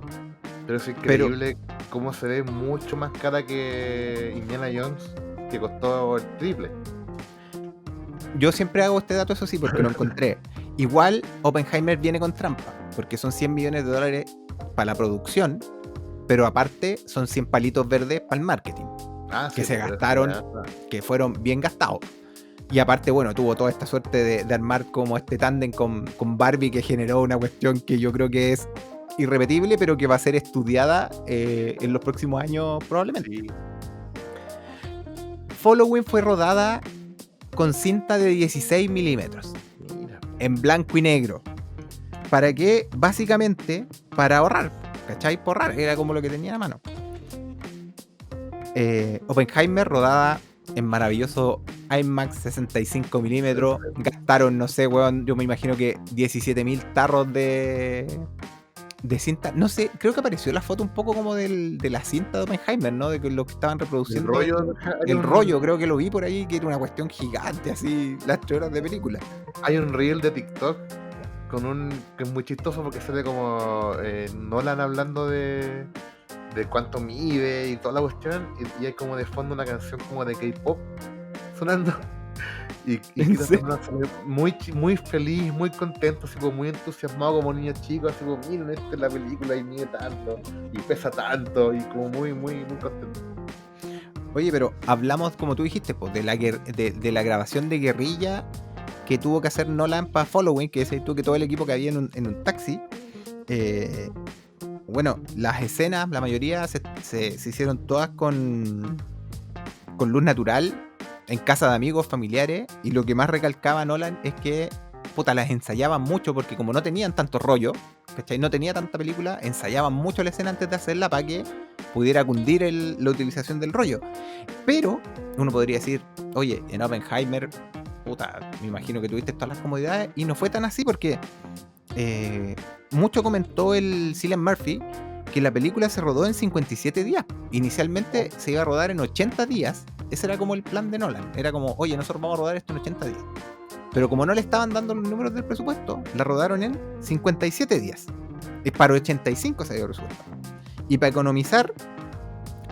Pero es increíble cómo se ve mucho más cara que Indiana Jones, que costó el triple. Yo siempre hago este dato, eso sí, porque lo encontré. Igual, Oppenheimer viene con trampa, porque son $100 millones para la producción, pero aparte son 100 palitos verdes para el marketing, que se gastaron, que fueron bien gastados. Y aparte, bueno, tuvo toda esta suerte de armar como este tándem con Barbie, que generó una cuestión que yo creo que es irrepetible, pero que va a ser estudiada en los próximos años probablemente. Sí. Following fue rodada con cinta de 16 milímetros, en blanco y negro. ¿Para qué? Básicamente para ahorrar, ¿cachai? Por ahorrar, era como lo que tenía a mano. Oppenheimer rodada en maravilloso IMAX 65 milímetros. Gastaron, no sé, weón, yo me imagino que 17,000 tarros de cinta. No sé, creo que apareció la foto un poco como de la cinta de Oppenheimer, ¿no? De lo que estaban reproduciendo. El rollo, creo que lo vi por ahí, que era una cuestión gigante, así, las 3 horas de película. Hay un reel de TikTok que es muy chistoso porque sale como Nolan hablando de cuánto mide y toda la cuestión, y hay como de fondo una canción como de K-pop sonando. Y muy feliz, muy contento, así como muy entusiasmado como niño chico, así como miren, esta es la película y mide tanto, y pesa tanto, y como muy contento. Oye, pero hablamos, como tú dijiste, pues, de la grabación de guerrilla que tuvo que hacer Nolan para Following, que decís tú que todo el equipo que había en un taxi. eh, bueno, las escenas, la mayoría se hicieron todas con luz natural, en casa de amigos, familiares, y lo que más recalcaba Nolan es que, puta, las ensayaban mucho, porque como no tenían tanto rollo, ¿cachai? No tenía tanta película, ensayaban mucho la escena antes de hacerla para que pudiera cundir la utilización del rollo. Pero uno podría decir, oye, en Oppenheimer, puta, me imagino que tuviste todas las comodidades, y no fue tan así porque mucho comentó el Cillian Murphy que la película se rodó en 57 días. Inicialmente se iba a rodar en 80 días. Ese era como el plan de Nolan. Era como, oye, nosotros vamos a rodar esto en 80 días. Pero como no le estaban dando los números del presupuesto, la rodaron en 57 días. Para 85 se dio el presupuesto. Y para economizar,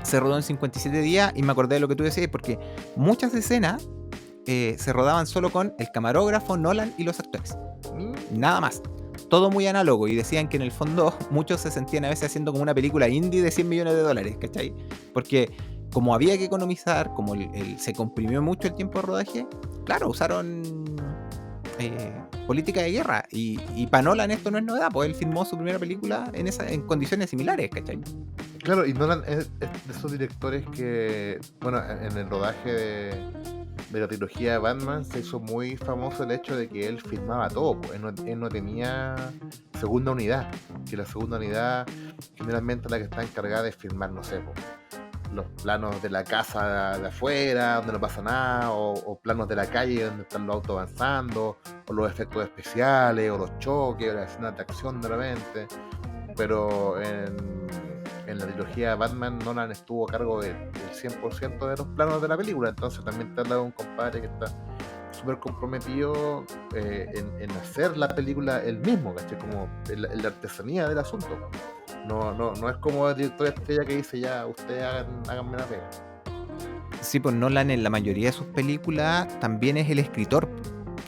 se rodó en 57 días. Y me acordé de lo que tú decías, porque muchas escenas se rodaban solo con el camarógrafo, Nolan y los actores. Nada más. Todo muy análogo, y decían que en el fondo muchos se sentían a veces haciendo como una película indie de 100 millones de dólares, ¿cachai? Porque como había que economizar, como se comprimió mucho el tiempo de rodaje, claro, usaron política de guerra, y para Nolan esto no es novedad, pues él filmó su primera película en condiciones similares, ¿cachai? Claro, y Nolan es de esos directores que, bueno, en el rodaje de la trilogía de Batman se hizo muy famoso el hecho de que él filmaba todo, pues. Él no tenía segunda unidad, que la segunda unidad generalmente es la que está encargada de filmar, no sé, pues, los planos de la casa de afuera, donde no pasa nada, o planos de la calle donde están los autos avanzando, o los efectos especiales, o los choques, o las escenas de acción de repente. Pero en la trilogía de Batman, Nolan estuvo a cargo del 100% de los planos de la película. Entonces también te habla de un compadre que está súper comprometido en hacer la película él mismo, ¿cachai? Como en la artesanía del asunto. No es como el director estrella que dice, ya, ustedes háganme la pega. Sí, pues Nolan en la mayoría de sus películas también es el escritor,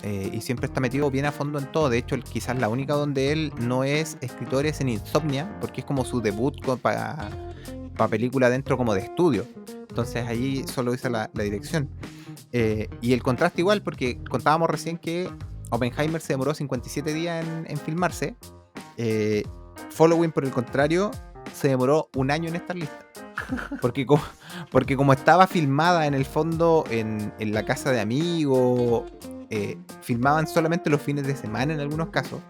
y siempre está metido bien a fondo en todo. De hecho, quizás la única donde él no es escritor es en Insomnia, porque es como su debut para película dentro como de estudio. Entonces allí solo hizo la dirección. Y el contraste igual, porque contábamos recién que Oppenheimer se demoró 57 días en filmarse. Following, por el contrario, se demoró un año en estar lista. Porque como estaba filmada en el fondo en la casa de amigos, filmaban solamente los fines de semana en algunos casos.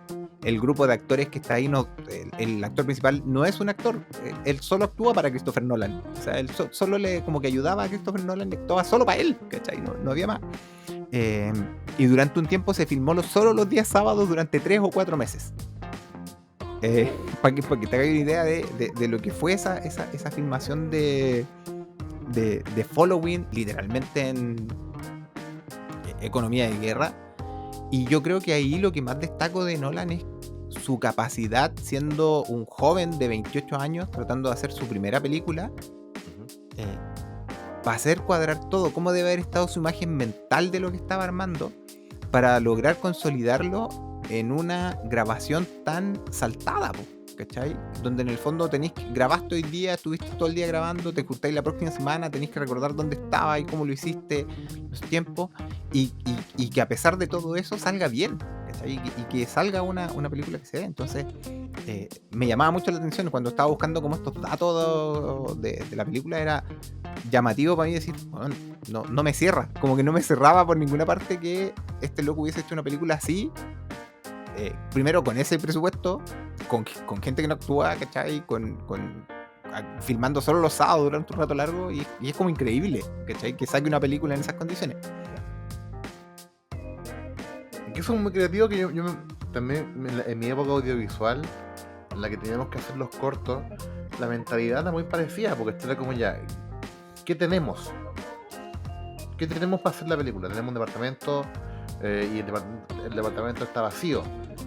El grupo de actores que está ahí, el actor principal no es un actor, él solo actúa para Christopher Nolan. O sea, él solo como que ayudaba a Christopher Nolan y actuaba solo para él, ¿cachai? No había más. Y durante un tiempo se filmó solo los días sábados durante 3 o 4 meses. Para que te hagas una idea de lo que fue esa filmación de Following, literalmente en economía de guerra. Y yo creo que ahí lo que más destaco de Nolan es su capacidad, siendo un joven de 28 años, tratando de hacer su primera película, para hacer cuadrar todo, cómo debe haber estado su imagen mental de lo que estaba armando, para lograr consolidarlo en una grabación tan saltada, ¿cachai? Donde en el fondo grabaste hoy día, estuviste todo el día grabando, te juntáis la próxima semana, tenés que recordar dónde estaba y cómo lo hiciste, los tiempos, y que a pesar de todo eso salga bien, ¿cachai? Y que salga una película que se ve. Entonces me llamaba mucho la atención cuando estaba buscando como estos datos de la película. Era llamativo para mí decir, bueno, no me cierra, como que no me cerraba por ninguna parte que este loco hubiese hecho una película así, primero con ese presupuesto, con gente que no actúa, ¿cachai? Filmando solo los sábados durante un rato largo, y es como increíble, ¿cachai? Que saque una película en esas condiciones. Que son muy creativos, que yo también en mi época audiovisual, en la que teníamos que hacer los cortos, la mentalidad era muy parecida, porque esto era como ya, ¿qué tenemos? ¿Qué tenemos para hacer la película? Tenemos un departamento, y el departamento está vacío.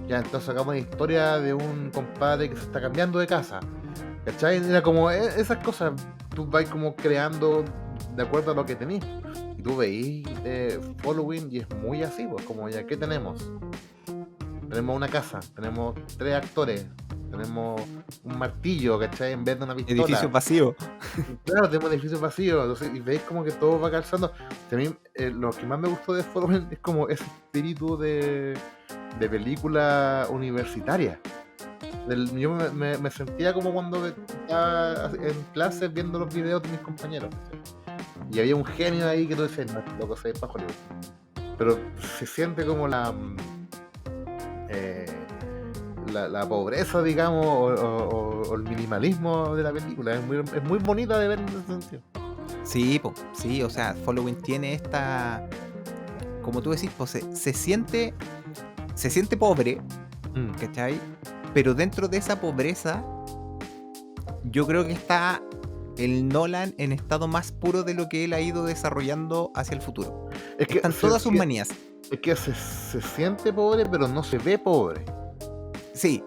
Ya, entonces hagamos una historia de un compadre que se está cambiando de casa, ¿cachai? Era como esas cosas, tú vas como creando de acuerdo a lo que tenés. Y tú veís Following y es muy así, pues como ya, ¿qué tenemos? Tenemos una casa, tenemos 3 actores, tenemos un martillo, ¿cachai? En vez de una Edificios pistola. vacíos. Claro, tenemos edificios vacíos, entonces, y veis como que todo va calzando. A mí, lo que más me gustó de Following es como ese espíritu de película universitaria. Yo me sentía como cuando estaba en clases viendo los videos de mis compañeros, ¿cachai? Y había un genio ahí que tú decías, no, este loco se ve para Hollywood. Pero se siente como eh, la pobreza, digamos, o el minimalismo de la película. Es muy bonita de ver en ese sentido. Sí, sí, o sea, Following tiene esta, como tú decís, pues se siente pobre, ¿cachai? Pero dentro de esa pobreza, yo creo que está el Nolan en estado más puro de lo que él ha ido desarrollando hacia el futuro. Es que Están todas sus manías. Es que se siente pobre, pero no se ve pobre. Sí.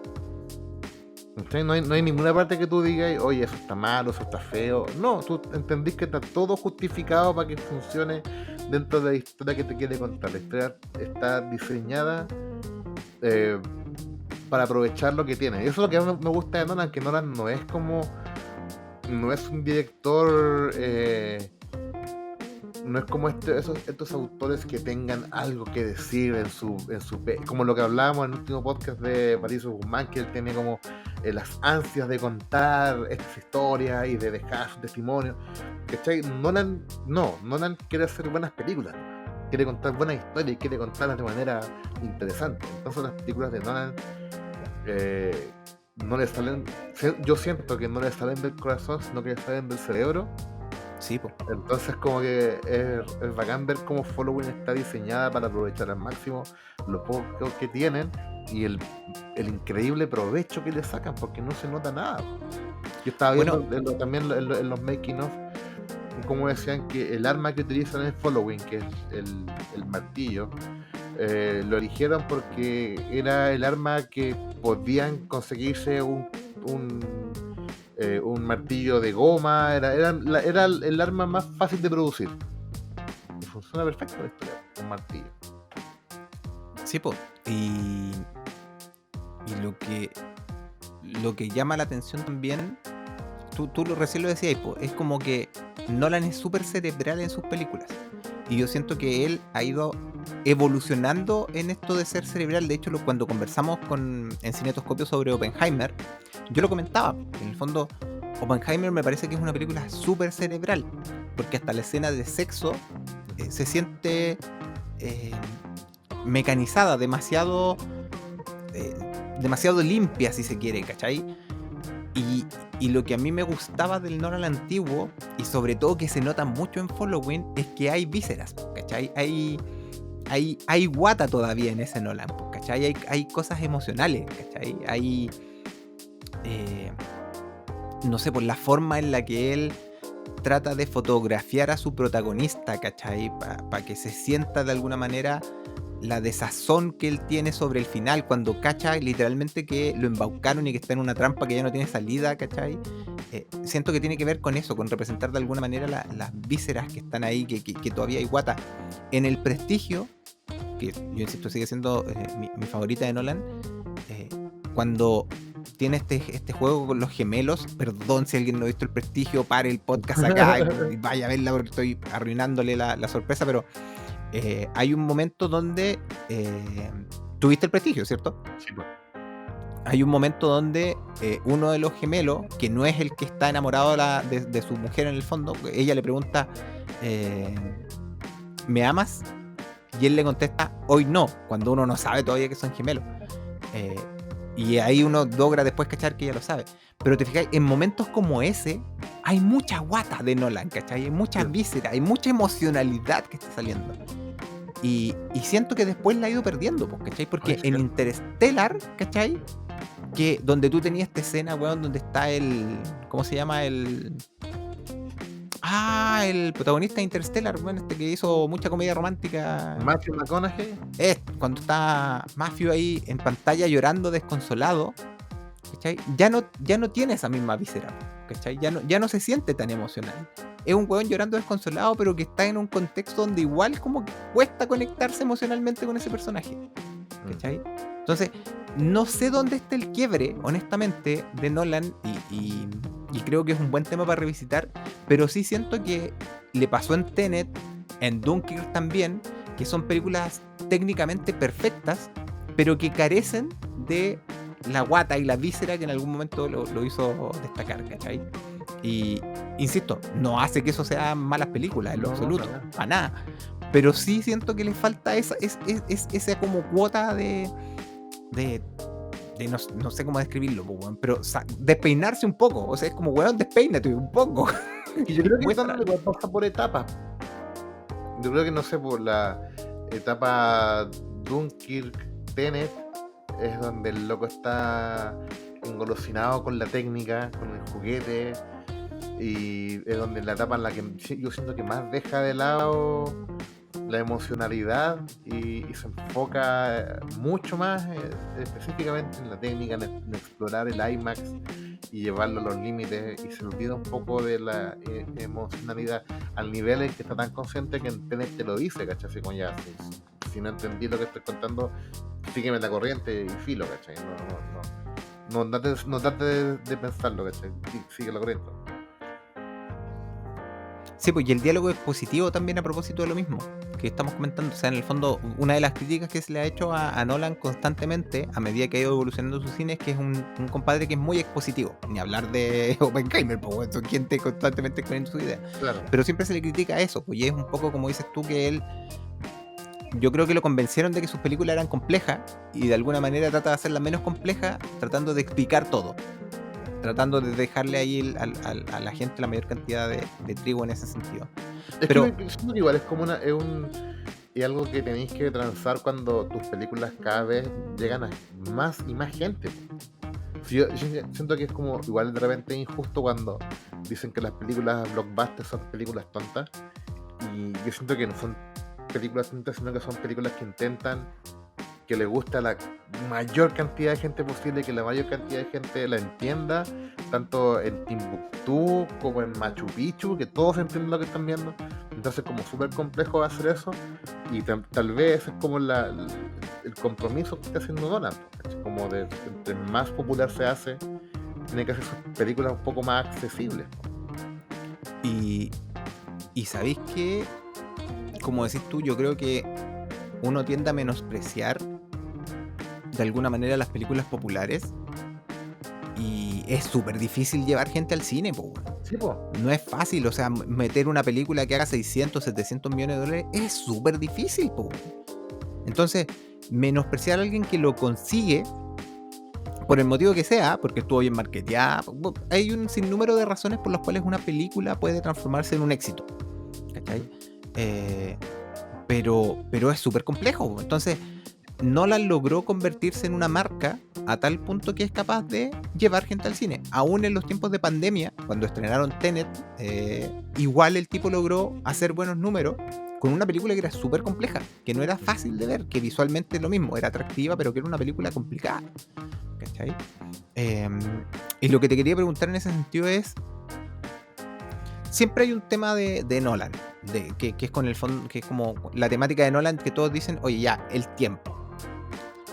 ¿Okay? No hay ninguna parte que tú digas, oye, eso está malo, eso está feo. No, tú entendís que está todo justificado para que funcione dentro de la historia que te quiere contar. La historia está diseñada para aprovechar lo que tiene. Y eso es lo que más me gusta de Nolan, que Nolan no es un director, no es como estos autores que tengan algo que decir como lo que hablábamos en el último podcast de Patricio Guzmán, que él tiene como las ansias de contar estas historias y de dejar su testimonio. ¿Cachai? Nolan quiere hacer buenas películas, quiere contar buenas historias y quiere contarlas de manera interesante. Entonces las películas de Nolan no le salen, yo siento que no le salen del corazón, sino que le salen del cerebro. Sí, po. Entonces como que es bacán ver cómo Following está diseñada para aprovechar al máximo lo poco que tienen y el increíble provecho que le sacan, porque no se nota nada. Yo estaba viendo también en los making of como decían que el arma que utilizan en Following, que es el martillo, lo eligieron porque era el arma que podían conseguirse un martillo de goma, era el arma más fácil de producir. Y funciona perfecto la historia, un martillo. Sí, po. Y lo que llama la atención también, tú recién lo decías, po, es como que Nolan es súper cerebral en sus películas. Y yo siento que él ha ido evolucionando en esto de ser cerebral. De hecho, cuando conversamos en Cinetoscopio sobre Oppenheimer, yo lo comentaba. En el fondo, Oppenheimer me parece que es una película súper cerebral, porque hasta la escena de sexo se siente mecanizada, demasiado limpia, si se quiere, ¿cachai? Y lo que a mí me gustaba del Nolan antiguo, y sobre todo que se nota mucho en Following, es que hay vísceras, ¿cachai? Hay guata todavía en ese Nolan, ¿cachai? Hay cosas emocionales, ¿cachai? Hay, no sé, por la forma en la que él trata de fotografiar a su protagonista, ¿cachai? Para que se sienta de alguna manera la desazón que él tiene sobre el final, cuando cacha literalmente que lo embaucaron y que está en una trampa que ya no tiene salida, ¿cachai? Siento que tiene que ver con eso, con representar de alguna manera las vísceras que están ahí, que todavía hay guata. En El Prestigio, que yo insisto sigue siendo mi favorita de Nolan, cuando tiene este juego con los gemelos, perdón si alguien no ha visto El Prestigio, pare el podcast acá y vaya a verla porque estoy arruinándole la sorpresa, pero hay un momento donde tuviste El Prestigio, ¿cierto? Sí, pues. Hay un momento donde uno de los gemelos, que no es el que está enamorado de su mujer en el fondo, ella le pregunta, ¿me amas? Y él le contesta, hoy no, cuando uno no sabe todavía que son gemelos. Y ahí uno logra después cachar que ya lo sabe. Pero te fijas, en momentos como ese, hay mucha guata de Nolan, ¿cachai? Hay mucha víscera, hay mucha emocionalidad que está saliendo. Y siento que después la ha ido perdiendo, ¿cachai? Porque en Interstellar, ¿cachai? Que donde tú tenías esta escena, weón, donde está ¿cómo se llama? El protagonista de Interstellar, weón, que hizo mucha comedia romántica. Matthew McConaughey. Cuando está Matthew ahí en pantalla llorando desconsolado, ¿cachai? Ya no tiene esa misma víscera, ¿cachai? Ya no se siente tan emocional. Es un weón llorando desconsolado, pero que está en un contexto donde igual como que cuesta conectarse emocionalmente con ese personaje, ¿cachai? Entonces, no sé dónde está el quiebre, honestamente, de Nolan y creo que es un buen tema para revisitar, pero sí siento que le pasó en Tenet, en Dunkirk también, que son películas técnicamente perfectas, pero que carecen de la guata y la víscera que en algún momento lo hizo destacar, ¿cachai? Y insisto, no hace que eso sea malas películas en lo No, absoluto, para nada. para nada. Pero sí siento que le falta esa como cuota de, no sé cómo describirlo, po, weón, pero despeinarse un poco. O sea, es como, weón, despeínate un poco. Y yo creo que Muestra. Nolan igual pasa por etapas. Yo creo que, no sé, por la etapa Dunkirk, Tenet, es donde el loco está engolosinado con la técnica, con el juguete, y es donde la etapa en la que yo siento que más deja de lado la emocionalidad y se enfoca mucho más específicamente en la técnica, en explorar el IMAX y llevarlo a los límites, y se olvida un poco de la emocionalidad al nivel en que está tan consciente que en Tenet te lo dice, ¿cachai? Así como ya, si no entendí lo que estoy contando, sígueme la corriente y filo, ¿cachai? No trates de pensarlo, ¿cachai? Sigue la corriente. Sí, pues y el diálogo expositivo también a propósito de lo mismo que estamos comentando. O sea, en el fondo, una de las críticas que se le ha hecho a Nolan constantemente, a medida que ha ido evolucionando su cine, es que es un compadre que es muy expositivo. Ni hablar de Oppenheimer, pues son gente constantemente exponiendo su idea. Claro. Pero siempre se le critica eso, pues y es un poco como dices tú, que él, yo creo que lo convencieron de que sus películas eran complejas y de alguna manera trata de hacerlas menos complejas, tratando de explicar todo. Tratando de dejarle ahí a la gente la mayor cantidad de trigo en ese sentido. Es Pero que siento que igual es como es algo que tenéis que transar cuando tus películas cada vez llegan a más y más gente. Si yo siento que es como igual de repente injusto cuando dicen que las películas blockbuster son películas tontas, y yo siento que no son películas tontas, sino que son películas que intentan que le guste a la mayor cantidad de gente posible, que la mayor cantidad de gente la entienda, tanto en Timbuktu como en Machu Picchu, que todos entiendan lo que están viendo. Entonces, como súper complejo hacer eso, y tal vez es como el compromiso que está haciendo Nolan, ¿cachai? Como de entre más popular se hace, tiene que hacer sus películas un poco más accesibles. y sabéis que, como decís tú, yo creo que uno tiende a menospreciar de alguna manera las películas populares y es súper difícil llevar gente al cine, po. Sí, po. No es fácil, o sea, meter una película que haga 600, 700 millones de dólares es súper difícil, po. Entonces, menospreciar a alguien que lo consigue, por el motivo que sea, porque estuvo bien marketeada, hay un sinnúmero de razones por las cuales una película puede transformarse en un éxito, ¿cachai? Pero es súper complejo. Entonces, Nolan logró convertirse en una marca a tal punto que es capaz de llevar gente al cine. Aún en los tiempos de pandemia, cuando estrenaron Tenet, igual el tipo logró hacer buenos números con una película que era súper compleja, que no era fácil de ver, que visualmente lo mismo, era atractiva, pero que era una película complicada, ¿cachai? Y lo que te quería preguntar en ese sentido es, siempre hay un tema de Nolan, que es con el fondo, que es como la temática de Nolan, que todos dicen, oye, ya, el tiempo.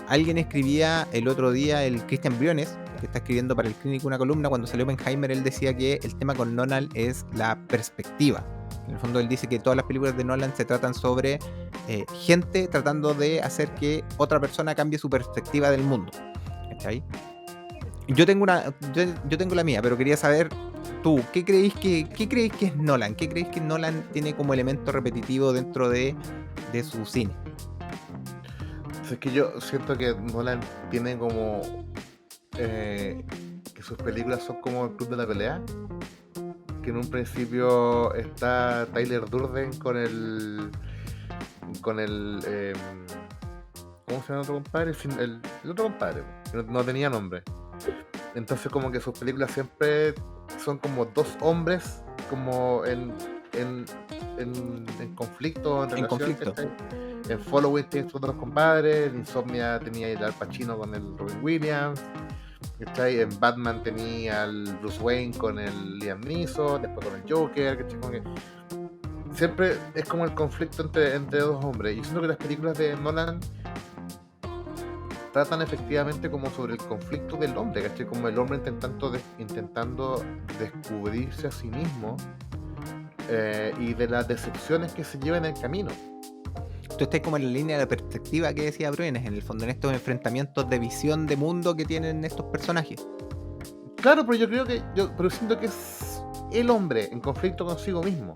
Alguien escribía el otro día, el Cristian Briones, que está escribiendo para el Clínico una columna, cuando salió Oppenheimer, él decía que el tema con Nolan es la perspectiva. En el fondo él dice que todas las películas de Nolan se tratan sobre gente tratando de hacer que otra persona cambie su perspectiva del mundo. ¿Cachai? Yo tengo la mía, pero quería saber tú, ¿qué creéis que es Nolan? ¿Qué creéis que Nolan tiene como elemento repetitivo dentro de su cine? Es que yo siento que Nolan tiene como que sus películas son como el Club de la Pelea, que en un principio está Tyler Durden con el ¿cómo se llama el otro compadre? El otro compadre, que no tenía nombre. Entonces como que sus películas siempre son como dos hombres como en conflicto, en relación, conflicto. ¿cachai? En Following tienes otros compadres, en Insomnia tenía el Al Pacino con el Robin Williams, ¿cachai? En Batman tenía al Bruce Wayne con el Liam Neeson, después con el Joker, ¿cachai? Como que siempre es como el conflicto entre dos hombres. Y siento que las películas de Nolan tratan efectivamente como sobre el conflicto del hombre, ¿cachai? Como el hombre intentando descubrirse a sí mismo, y de las decepciones que se llevan en el camino. Tú estás como en la línea de la perspectiva que decía Bruenes, en el fondo, en estos enfrentamientos de visión de mundo que tienen estos personajes. Claro, pero pero siento que es el hombre en conflicto consigo mismo.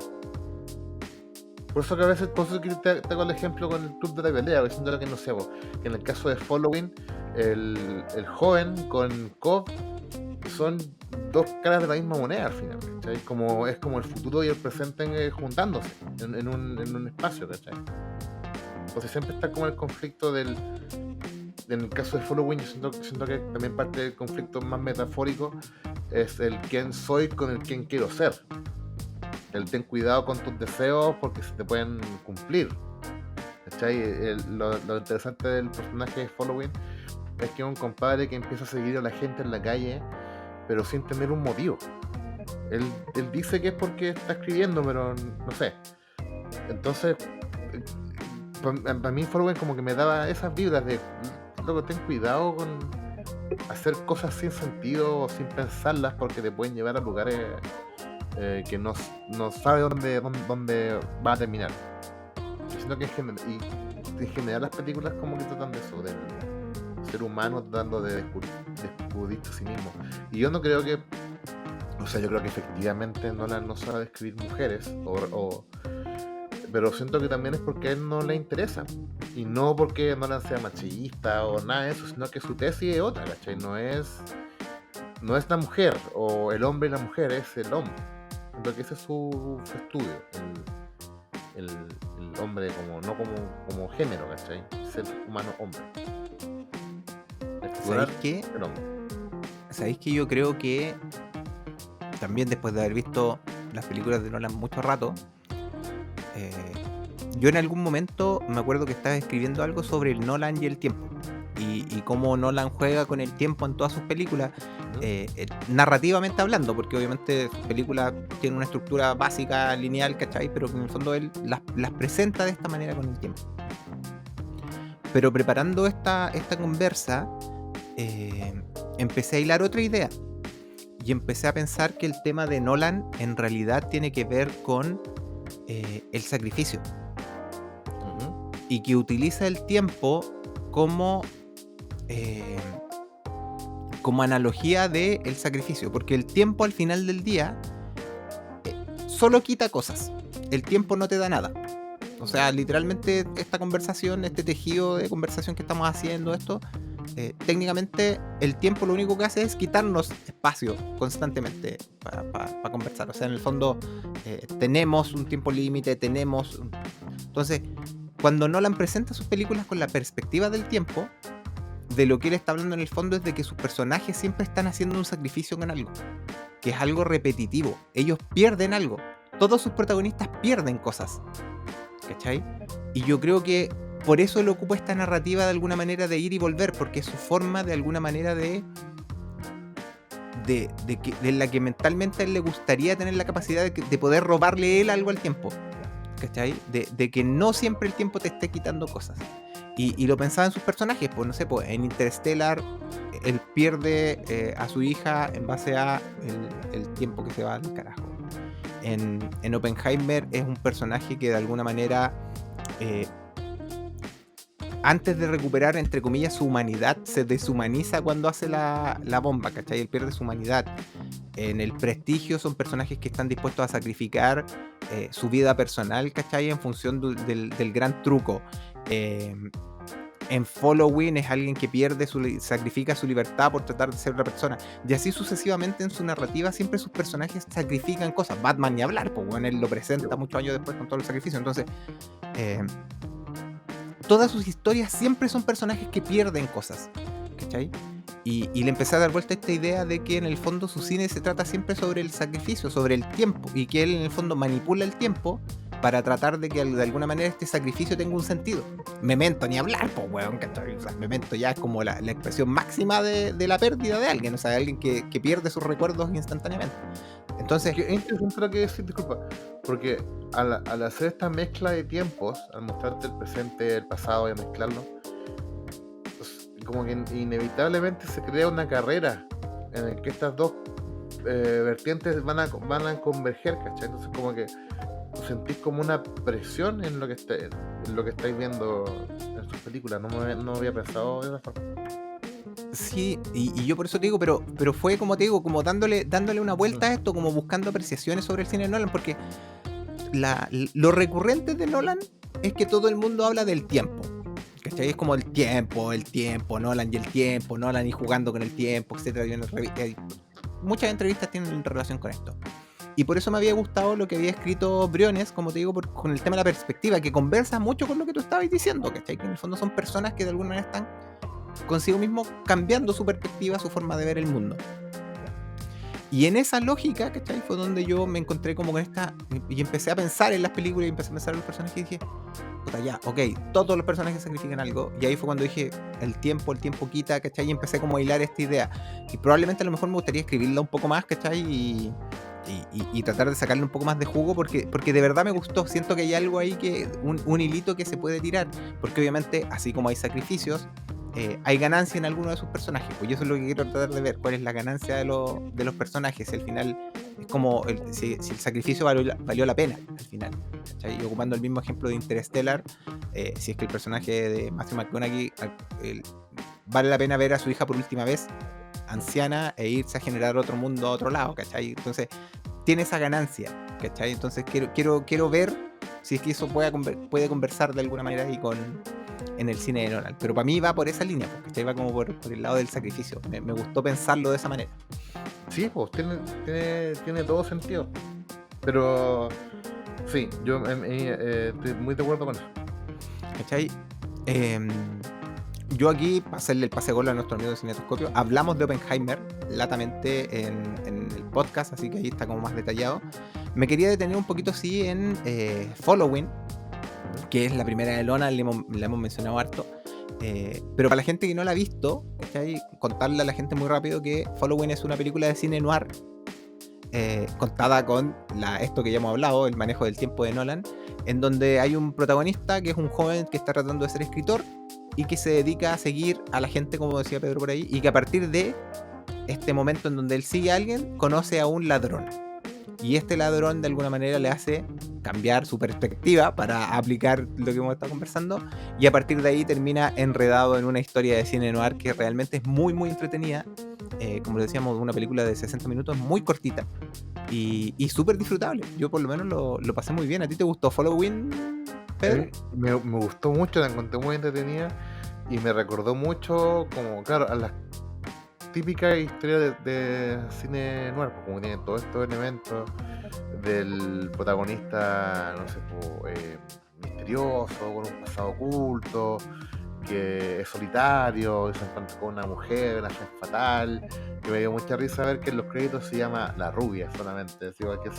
Por eso que a veces, por eso que te hago el ejemplo con el club de la pelea, porque siento que no sé, que en el caso de Following, el joven con Cobb son dos caras de la misma moneda al final, ¿cachai? Es como el futuro y el presente juntándose en un espacio, ¿cachai? Entonces siempre está como el conflicto en el caso de Following, yo siento que también parte del conflicto más metafórico es el quién soy con el quién quiero ser. El ten cuidado con tus deseos porque se te pueden cumplir, ¿cachai? Lo interesante del personaje de Following es que es un compadre que empieza a seguir a la gente en la calle, pero sin tener un motivo. Él dice que es porque está escribiendo, pero no sé. Entonces, para mí Following como que me daba esas vibras de, loco, ten cuidado con hacer cosas sin sentido o sin pensarlas porque te pueden llevar a lugares que no sabe dónde va a terminar. Yo siento que en general las películas como que tratan de eso, del ser humano tratando de descubrirse a sí mismo. Y yo no creo que, o sea, yo creo que efectivamente Nolan no sabe escribir mujeres, pero siento que también es porque a él no le interesa. Y no porque Nolan sea machista o nada de eso, sino que su tesis es otra, ¿cachai? No es la mujer o el hombre y la mujer, es el hombre. Siento que ese es su estudio, el hombre no como género, ¿cachai? Ser humano hombre. ¿Sabéis qué? El hombre. ¿Sabéis que yo creo que también después de haber visto las películas de Nolan mucho rato, yo en algún momento me acuerdo que estaba escribiendo algo sobre el Nolan y el tiempo y cómo Nolan juega con el tiempo en todas sus películas, narrativamente hablando, porque obviamente sus películas tienen una estructura básica, lineal, ¿cachai? Pero en el fondo él las presenta de esta manera con el tiempo. Pero preparando esta conversa, empecé a hilar otra idea y empecé a pensar que el tema de Nolan en realidad tiene que ver con el sacrificio, y que utiliza el tiempo como analogía del sacrificio, porque el tiempo al final del día solo quita cosas, el tiempo no te da nada. O sea, literalmente esta conversación, este tejido de conversación que estamos haciendo, técnicamente el tiempo lo único que hace es quitarnos espacio constantemente para conversar. O sea, en el fondo tenemos un tiempo límite, Entonces, cuando Nolan presenta sus películas con la perspectiva del tiempo, de lo que él está hablando en el fondo es de que sus personajes siempre están haciendo un sacrificio con algo, que es algo repetitivo. Ellos pierden algo. Todos sus protagonistas pierden cosas, ¿cachai? Y yo creo que por eso él ocupa esta narrativa de alguna manera de ir y volver, porque es su forma de alguna manera de la que mentalmente a él le gustaría tener la capacidad de poder robarle él algo al tiempo, ¿cachai? De que no siempre el tiempo te esté quitando cosas. Y lo pensaba en sus personajes, pues no sé, pues en Interstellar él pierde a su hija en base a el tiempo que se va al carajo. En Oppenheimer es un personaje que de alguna manera antes de recuperar, entre comillas, su humanidad, se deshumaniza cuando hace la bomba, ¿cachai? Él pierde su humanidad. En El Prestigio son personajes que están dispuestos a sacrificar su vida personal, ¿cachai? En función del gran truco. En Following es alguien que sacrifica su libertad por tratar de ser otra persona. Y así sucesivamente en su narrativa siempre sus personajes sacrifican cosas. Batman ni hablar, pues bueno, él lo presenta muchos años después con todo el sacrificio. Entonces, todas sus historias siempre son personajes que pierden cosas, ¿cachai? Y le empecé a dar vuelta a esta idea de que en el fondo su cine se trata siempre sobre el sacrificio, sobre el tiempo, y que él en el fondo manipula el tiempo para tratar de que de alguna manera este sacrificio tenga un sentido. Memento, ni hablar, pues weón, ¿cachai? O sea, Memento ya es como la expresión máxima de la pérdida de alguien, o sea, de alguien que pierde sus recuerdos instantáneamente. Entonces, es interesante lo que decir, disculpa, porque al hacer esta mezcla de tiempos, al mostrarte el presente, el pasado y a mezclarlo, como que inevitablemente se crea una carrera en el que estas dos vertientes van a converger, ¿cachai? Entonces como que sentís como una presión en lo que estáis viendo en sus películas. No había pensado de esa forma. Sí, y yo por eso te digo, pero fue como te digo, como dándole una vuelta a esto, como buscando apreciaciones sobre el cine de Nolan, porque lo recurrente de Nolan es que todo el mundo habla del tiempo. ¿Cachai? Es como el tiempo, Nolan y el tiempo, Nolan y jugando con el tiempo, etcétera. Muchas entrevistas tienen relación con esto. Y por eso me había gustado lo que había escrito Briones, como te digo, con el tema de la perspectiva, que conversa mucho con lo que tú estabas diciendo, ¿cachai? Que en el fondo son personas que de alguna manera están consigo mismo cambiando su perspectiva, su forma de ver el mundo. Y en esa lógica, ¿cachai? Fue donde yo me encontré como con esta, y empecé a pensar en las películas y empecé a pensar en los personajes y dije, puta ya, ok, todos los personajes sacrifican algo. Y ahí fue cuando dije, el tiempo quita, ¿cachai? Y empecé como a hilar esta idea. Y probablemente a lo mejor me gustaría escribirla un poco más, ¿cachai? Y tratar de sacarle un poco más de jugo porque de verdad me gustó. Siento que hay algo ahí, un hilito que se puede tirar. Porque obviamente, así como hay sacrificios, hay ganancia en alguno de sus personajes. Pues yo eso es lo que quiero tratar de ver, cuál es la ganancia de los personajes. Al final es como si el sacrificio valió la pena al final, ¿cachai? Y ocupando el mismo ejemplo de Interstellar, si es que el personaje de Matthew McConaughey vale la pena ver a su hija por última vez anciana e irse a generar otro mundo a otro lado, ¿cachai? Entonces tiene esa ganancia, ¿cachai? Entonces quiero ver si es que eso puede conversar de alguna manera ahí en el cine de Nolan. Pero para mí va por esa línea, ¿cachai? Va como por el lado del sacrificio. Me gustó pensarlo de esa manera. Sí, pues tiene todo sentido. Pero sí, yo estoy muy de acuerdo con eso. ¿Cachai? Yo aquí, para hacerle el pase gol a nuestro amigo de Cinetoscopio, hablamos de Oppenheimer latamente en el podcast, así que ahí está como más detallado. Me quería detener un poquito, sí, en Following, que es la primera de Nolan, la hemos mencionado harto. Pero para la gente que no la ha visto, ¿cachai? Contarle a la gente muy rápido que Following es una película de cine noir, contada con esto que ya hemos hablado, el manejo del tiempo de Nolan, en donde hay un protagonista que es un joven que está tratando de ser escritor y que se dedica a seguir a la gente, como decía Pedro por ahí, y que a partir de este momento en donde él sigue a alguien, conoce a un ladrón. Y este ladrón de alguna manera le hace cambiar su perspectiva para aplicar lo que hemos estado conversando, y a partir de ahí termina enredado en una historia de cine noir que realmente es muy muy entretenida. Como decíamos, una película de 60 minutos muy cortita y súper disfrutable. Yo por lo menos lo pasé muy bien. ¿A ti te gustó Following, Pedro? Me gustó mucho, la encontré muy entretenida y me recordó mucho, como claro, a las típicas historias de cine noir, como tiene todos estos elementos del protagonista, no sé, misterioso, con un pasado oculto, que es solitario, y se encuentra con una mujer, una chef fatal, que me dio mucha risa ver que en los créditos se llama La Rubia solamente, digo, que es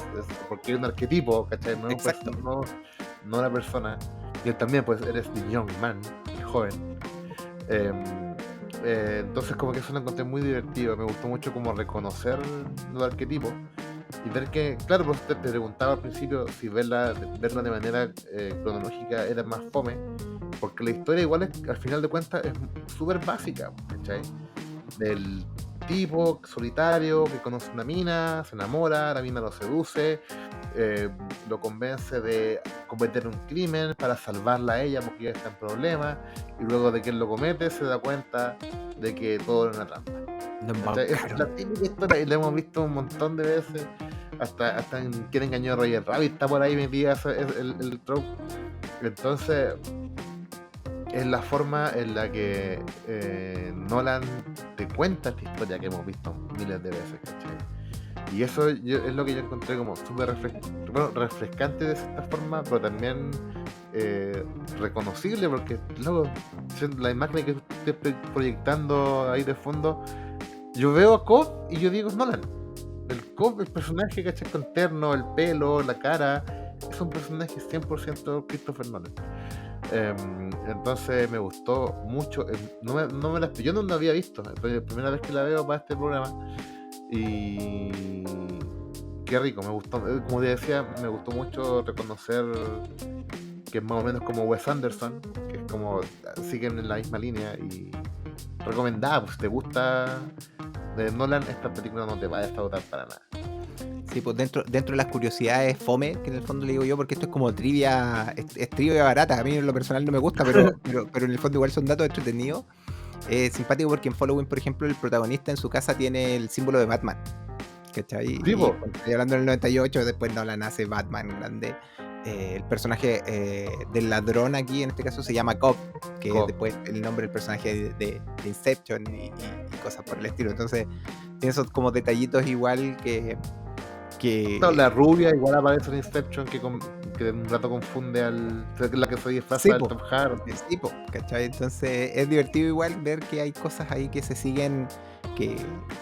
porque es un arquetipo, ¿cachai? No, Exacto. no una persona. Y él también, pues, eres the young man, el joven. Entonces como que eso lo encontré muy divertido, me gustó mucho como reconocer los arquetipos y ver que, claro, pues te preguntaba al principio si verla de manera cronológica era más fome, porque la historia igual es, al final de cuentas, es súper básica, ¿cachai? Del tipo solitario que conoce una mina, se enamora, la mina lo seduce, lo convence de cometer un crimen para salvarla a ella porque ella está en problemas, y luego de que él lo comete se da cuenta de que todo era una trampa. Es la típica historia y la hemos visto un montón de veces, hasta en Quién engañó a Roger Rabbit está por ahí metida el trope. Entonces es la forma en la que Nolan te cuenta esta historia que hemos visto miles de veces, ¿cachai? Y eso es lo que yo encontré como súper refrescante de cierta forma, pero también reconocible, porque luego la imagen que estoy proyectando ahí de fondo, yo veo a Cobb y yo digo es Nolan. El Cobb, el personaje, ¿cachai? Con terno, el pelo, la cara, es un personaje 100% Christopher Nolan. Entonces me gustó mucho. Yo no la había visto, es la primera vez que la veo para este programa y qué rico, me gustó. Como te decía, me gustó mucho reconocer que es más o menos como Wes Anderson, que es como siguen en la misma línea recomendada. Pues si te gusta de Nolan, esta película no te va a defraudar para nada. Sí, pues dentro de las curiosidades fome, que en el fondo le digo yo, porque esto es como trivia, es trivia barata, a mí en lo personal no me gusta, pero en el fondo igual son datos entretenidos. Simpático porque en Following, por ejemplo, el protagonista en su casa tiene el símbolo de Batman, ¿cachai? Sí, Y po. cuando estoy hablando del 98, después Nolan hace Batman grande. El personaje del ladrón aquí, en este caso, se llama Cobb, que es Cobb. después el nombre del personaje de Inception y cosas por el estilo. Entonces, tiene esos como detallitos igual que No, la rubia igual aparece en Inception, que de un rato confunde la que se disfraza Sí, del po. Tom Hardy. Sí, po, ¿cachai? Entonces es divertido igual ver que hay cosas ahí que se siguen, que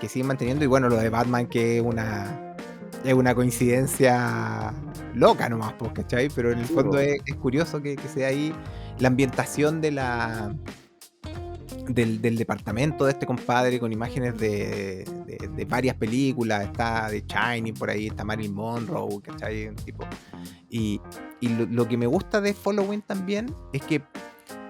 siguen manteniendo. Y bueno, lo de Batman, que es una coincidencia loca nomás, pues, ¿cachai? Pero en el Sí, fondo po. es curioso que sea ahí la ambientación del departamento de este compadre con imágenes de varias películas. Está de Shining por ahí, está Marilyn Monroe, ¿cachai? Tipo. Y lo que me gusta de Following también es que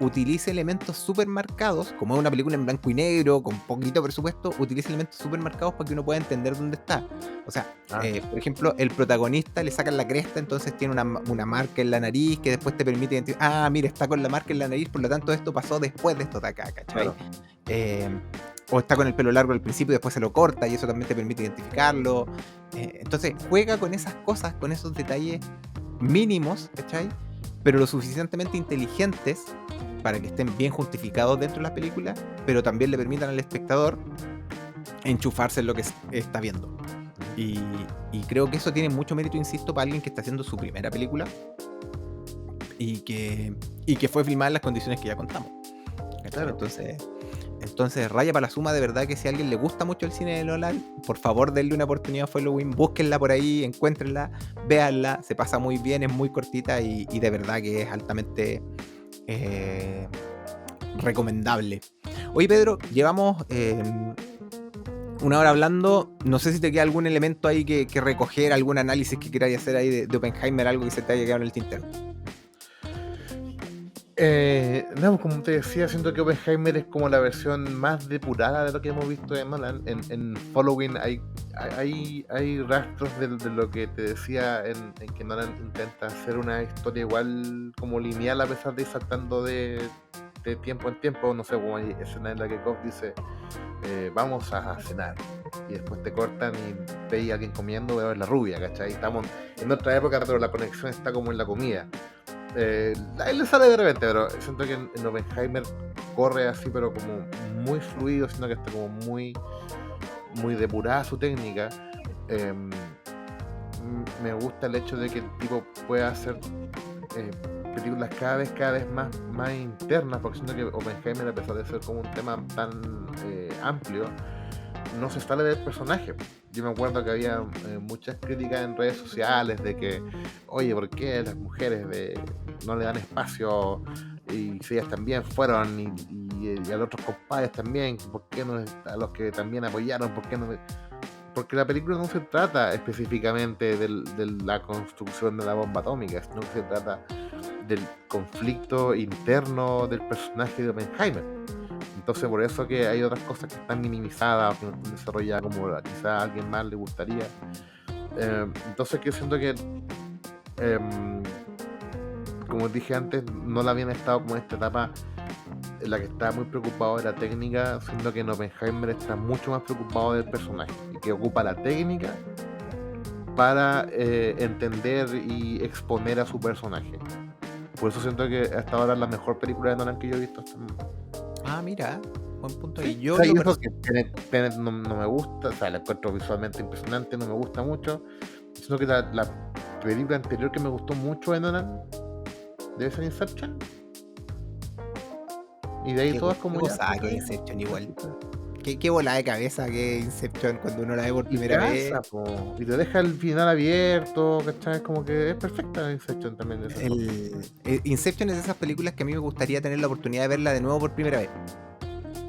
utiliza elementos súper marcados, como es una película en blanco y negro, con poquito presupuesto, utiliza elementos súper marcados para que uno pueda entender dónde está. O sea, por ejemplo, el protagonista le sacan la cresta, entonces tiene una marca en la nariz que después te permite identificar, mira, está con la marca en la nariz, por lo tanto esto pasó después de esto de acá, ¿cachai? Claro. O está con el pelo largo al principio y después se lo corta y eso también te permite identificarlo. Entonces juega con esas cosas, con esos detalles mínimos, ¿cachai? Pero lo suficientemente inteligentes para que estén bien justificados dentro de las películas, pero también le permitan al espectador enchufarse en lo que está viendo. Y creo que eso tiene mucho mérito, insisto, para alguien que está haciendo su primera película y que fue filmada en las condiciones que ya contamos. Claro. Entonces, raya para la suma, de verdad que si a alguien le gusta mucho el cine de Nolan, por favor denle una oportunidad a Following, búsquenla por ahí, encuéntrenla, véanla, se pasa muy bien, es muy cortita y de verdad que es altamente recomendable. Oye, Pedro, llevamos una hora hablando, no sé si te queda algún elemento ahí que recoger, algún análisis que queráis hacer ahí de Oppenheimer, algo que se te haya quedado en el tintero. No, como te decía, siento que Oppenheimer es como la versión más depurada de lo que hemos visto de Nolan. En Following hay rastros de lo que te decía en que Nolan intenta hacer una historia igual como lineal, a pesar de ir saltando de tiempo en tiempo. No sé, como hay escenas en la que Cobb dice vamos a cenar, y después te cortan y veis a alguien comiendo, pero es la rubia, ¿cachai? Estamos en otra época, pero la conexión está como en la comida. Él le sale de repente, pero siento que en Oppenheimer corre así, pero como muy fluido, sino que está como muy depurada su técnica. Me gusta el hecho de que el tipo pueda hacer películas cada vez más internas, porque siento que Oppenheimer, a pesar de ser como un tema tan amplio, no se sale del personaje. Yo me acuerdo que había muchas críticas en redes sociales de que, oye, ¿por qué las mujeres no le dan espacio? Y si ellas también fueron, y a los otros compadres también, ¿por qué no a los que también apoyaron? ¿Por qué no? Porque la película no se trata específicamente de la construcción de la bomba atómica, sino que se trata del conflicto interno del personaje de Oppenheimer. Entonces, por eso que hay otras cosas que están minimizadas, que no están desarrolladas como quizás a alguien más le gustaría. Entonces, que siento que, como dije antes, no la habían estado como en esta etapa en la que estaba muy preocupado de la técnica, siendo que en Oppenheimer está mucho más preocupado del personaje y que ocupa la técnica para entender y exponer a su personaje. Por eso siento que hasta ahora es la mejor película de Nolan que yo he visto hasta el momento. Mira, buen punto. Sí, Y yo o sea, y eso que Tenet no me gusta, o sea, la encuentro visualmente impresionante, no me gusta mucho, sino que la película anterior que me gustó mucho de Nolan debe ser Inception. Y de ahí todas como ya. que Inception igual. Qué volada de cabeza que Inception cuando uno la ve por primera vez. Y te deja el final abierto, ¿cachai? Como que es perfecta Inception también. Inception es de esas películas que a mí me gustaría tener la oportunidad de verla de nuevo por primera vez.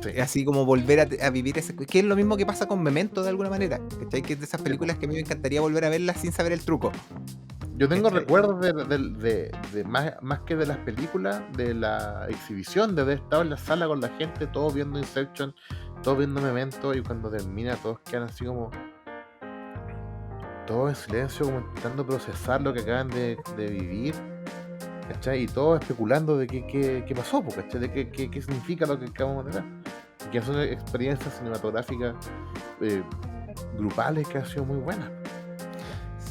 Sí. Así como volver a vivir ese... Que es lo mismo que pasa con Memento de alguna manera, ¿cachai? Que es de esas películas que a mí me encantaría volver a verlas sin saber el truco. Yo tengo ¿cachai? recuerdos de más que de las películas, de la exhibición, de haber estado en la sala con la gente, todos viendo Inception, todos viendo Memento, y cuando termina todos quedan así como, todos en silencio, como intentando procesar lo que acaban de vivir, ¿cachai? Y todos especulando de qué pasó, po, ¿cachai? De qué significa lo que acabamos de ver. Que son experiencias cinematográficas eh, grupales que han sido muy buenas.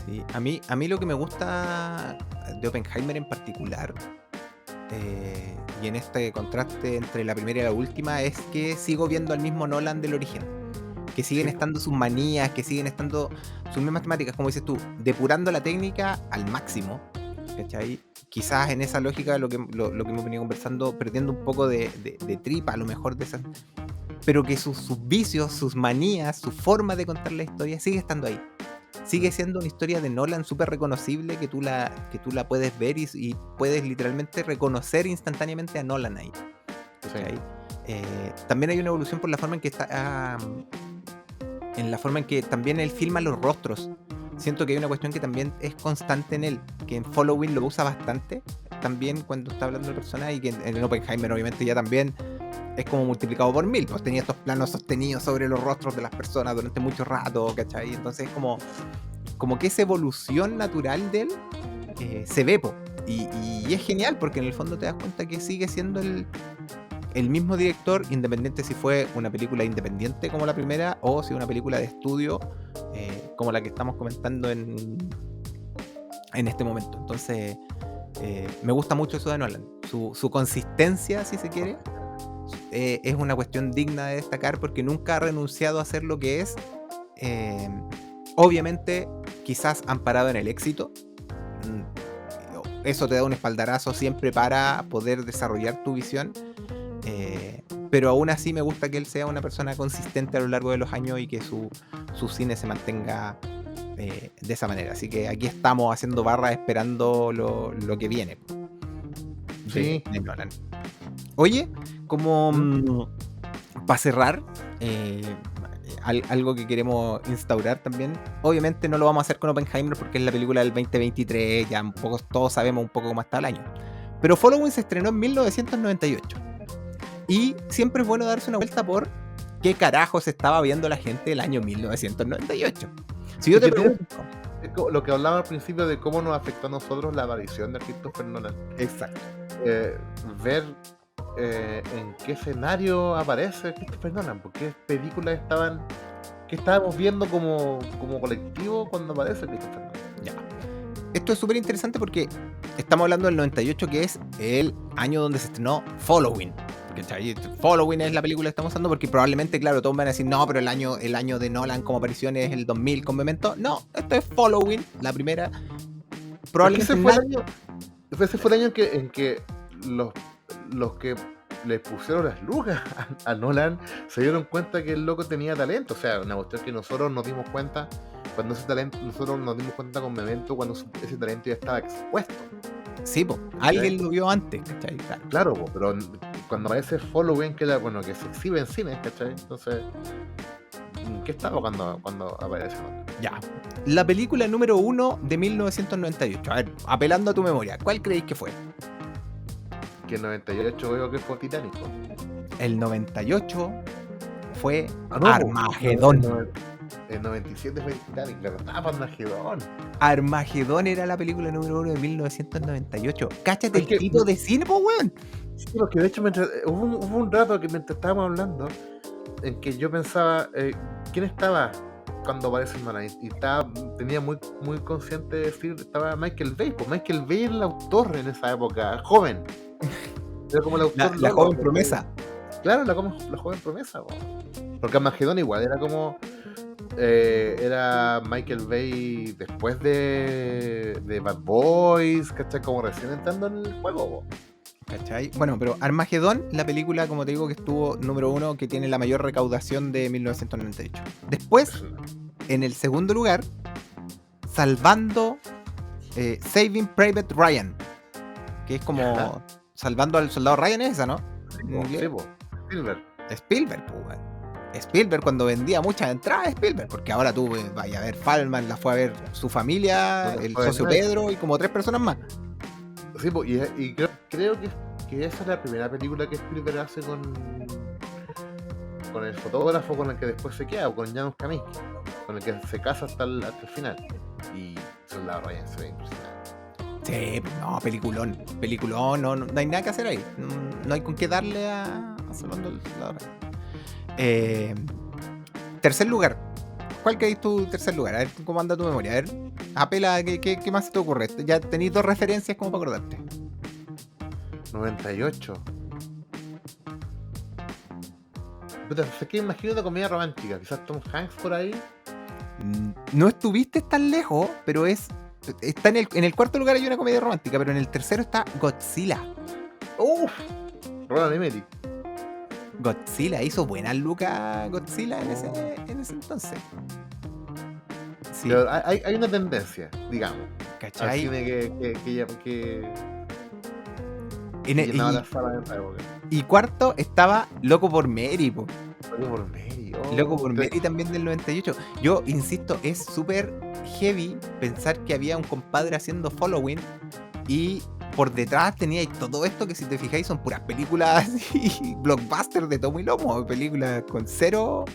Sí, a mí lo que me gusta de Oppenheimer en particular, y en este contraste entre la primera y la última, es que sigo viendo al mismo Nolan del origen. Que siguen Sí, po. estando sus manías, que siguen estando sus mismas temáticas, como dices tú, depurando la técnica al máximo, ¿cachai? Quizás en esa lógica lo que hemos venido conversando, perdiendo un poco de tripa, a lo mejor de esas, pero que sus vicios, sus manías, su forma de contar la historia sigue estando ahí. Sigue Mm, siendo una historia de Nolan súper reconocible que tú la puedes ver y puedes literalmente reconocer instantáneamente a Nolan ahí. sí. ¿Cachai? También hay una evolución por la forma en que está, en la forma en que también él filma los rostros. Siento que hay una cuestión que también es constante en él, que en Following lo usa bastante, también cuando está hablando de personas, y que en Oppenheimer obviamente ya también es como multiplicado por 1000, pues tenía estos planos sostenidos sobre los rostros de las personas durante mucho rato, ¿cachai? Entonces es como que esa evolución natural de él se ve, po. Y es genial porque en el fondo te das cuenta que sigue siendo el mismo director, independiente si fue una película independiente como la primera o si una película de estudio como la que estamos comentando en este momento. Entonces, me gusta mucho eso de Nolan. Su consistencia, si se quiere, es una cuestión digna de destacar porque nunca ha renunciado a ser lo que es. eh, Obviamente, quizás amparado en el éxito. Eso te da un espaldarazo siempre para poder desarrollar tu visión. Pero aún así me gusta que él sea una persona consistente a lo largo de los años y que su cine se mantenga de esa manera. Así que aquí estamos haciendo barra esperando lo que viene Sí. de Nolan. Oye, como ¿Mm? para cerrar, eh, algo que queremos instaurar también. Obviamente no lo vamos a hacer con Oppenheimer porque es la película del 2023, ya un poco, todos sabemos un poco cómo está el año. Pero Following se estrenó en 1998. Y siempre es bueno darse una vuelta por qué carajos estaba viendo la gente el año 1998. Si yo Es te que tiene pregunto... lo que hablaba al principio de cómo nos afectó a nosotros la aparición de Christopher Nolan. Exacto. Eh, ver en qué escenario aparece Christopher Nolan, porque películas que estábamos viendo como colectivo cuando aparece Christopher Nolan. Ya. Esto es súper interesante porque estamos hablando del 98, que es el año donde se estrenó Following. ¿Cachai? Following es la película que estamos usando porque probablemente, claro, todos van a decir, no, pero el año de Nolan como aparición es el 2000 con Memento. No, esto es Following, la primera. Es que Probablemente nadie... ese fue el año en que los que le pusieron las lucas a Nolan se dieron cuenta que el loco tenía talento. O sea, una cuestión que nosotros nos dimos cuenta cuando ese talento, nosotros nos dimos cuenta con Memento cuando ese talento ya estaba expuesto. Sí, po, alguien lo vio antes, ¿cachai? Claro. Claro, po, pero cuando aparece Following, que se exhibe en cines, ¿cachai? Entonces, ¿en qué estaba cuando aparece Nolan? Ya. La película número 1 de 1998. A ver, apelando a tu memoria, ¿cuál creéis que fue? Que en 98 veo que fue Titanic. Po. El 98 fue Ah, no, Armagedón. En 97 fue Titanic, ¿verdad? Armagedón. Armagedón era la película número 1 de 1998. Cáchate Es el que, tipo de cine, po, weón. sí, porque de hecho hubo un rato que mientras estábamos hablando en que yo pensaba, ¿quién estaba cuando aparece Nolan? Y tenía muy consciente de decir, estaba Michael Bay, pues Michael Bay era el autor en esa época, joven. Era como el autor La Lolo, joven ¿cachai? promesa. Claro, la joven promesa, po. Porque Armagedón igual era como era Michael Bay después de Bad Boys, ¿cachai? Como recién entrando en el juego, po. ¿Cachai? Bueno, pero Armagedón, la película, como te digo, que estuvo número 1, que tiene la mayor recaudación de 1998. Después, en el segundo lugar, Saving Private Ryan, que es como Ajá. salvando al soldado Ryan, es esa, ¿no? En Sí, inglés. po. Silver. Spielberg, pues, weón. Spielberg cuando vendía muchas entradas, Spielberg, porque ahora tú vaya a ver Falman, la fue a ver su familia, No el fue socio nadie. Pedro y como 3 personas más. Sí, pues, y creo que esa es la primera película que Spielberg hace con el fotógrafo con el que después se queda, o con Janusz Kaminski, con el que se casa hasta el final. Y Soldado Ryan se ve impresionante. Sí, no, peliculón, no hay nada que hacer ahí. No hay con qué darle a Soldado Ryan. Tercer lugar. ¿Cuál crees tu tercer lugar? A ver cómo anda tu memoria. A ver, apela, ¿qué más se te ocurre? Ya tenéis 2 referencias como para acordarte. 98. Puta, es que imagino una comedia romántica, quizás Tom Hanks por ahí. No estuviste tan lejos, pero está en el cuarto lugar hay una comedia romántica, pero en el tercero está Godzilla. ¡Uf! Roland Emmerich. Godzilla hizo buena luca Godzilla en ese entonces. Sí, Pero hay una tendencia, digamos, al ¿cachai? cine que En llenaba la sala en esa época. y cuarto estaba Loco por Mary, po. Loco por Mary, Loco por te- Mary también del 98. Yo insisto, es súper heavy pensar que había un compadre haciendo following y por detrás tenía todo esto que si te fijáis son puras películas así, blockbusters de tomo y lomo, películas con cero.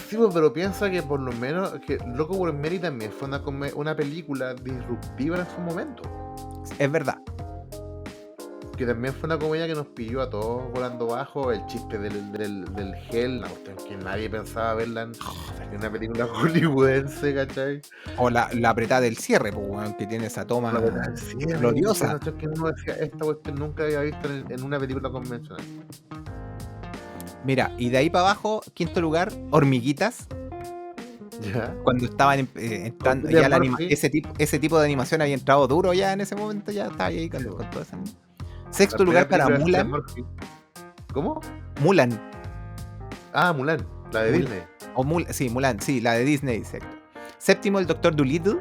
Sí, pues, pero piensa que por lo menos que Loco por Mary también fue una película disruptiva en su momento. Es verdad. Que también fue una comedia que nos pilló a todos volando bajo. El chiste del gel, la cuestión que nadie pensaba verla en una película hollywoodense, ¿cachai? O la apretada del cierre, pues, weón, que tiene esa toma La verdad, sí, gloriosa. una cuestión que uno decía, esta cuestión nunca había visto en una película convencional. Mira, y de ahí para abajo, quinto lugar, Hormiguitas. ¿Ya? Cuando estaban entrando, Cillian ya Murphy. ese tipo de animación había entrado duro ya en ese momento, ya estaba ahí Sí, con bueno. todo eso. Sexto La lugar primera para película de Cillian Mulan. Murphy. ¿Cómo? Mulan. Ah, Mulan, la de Mulan. Disney. O Mulan, sí, la de Disney, exacto. Séptimo, el Doctor Dolittle.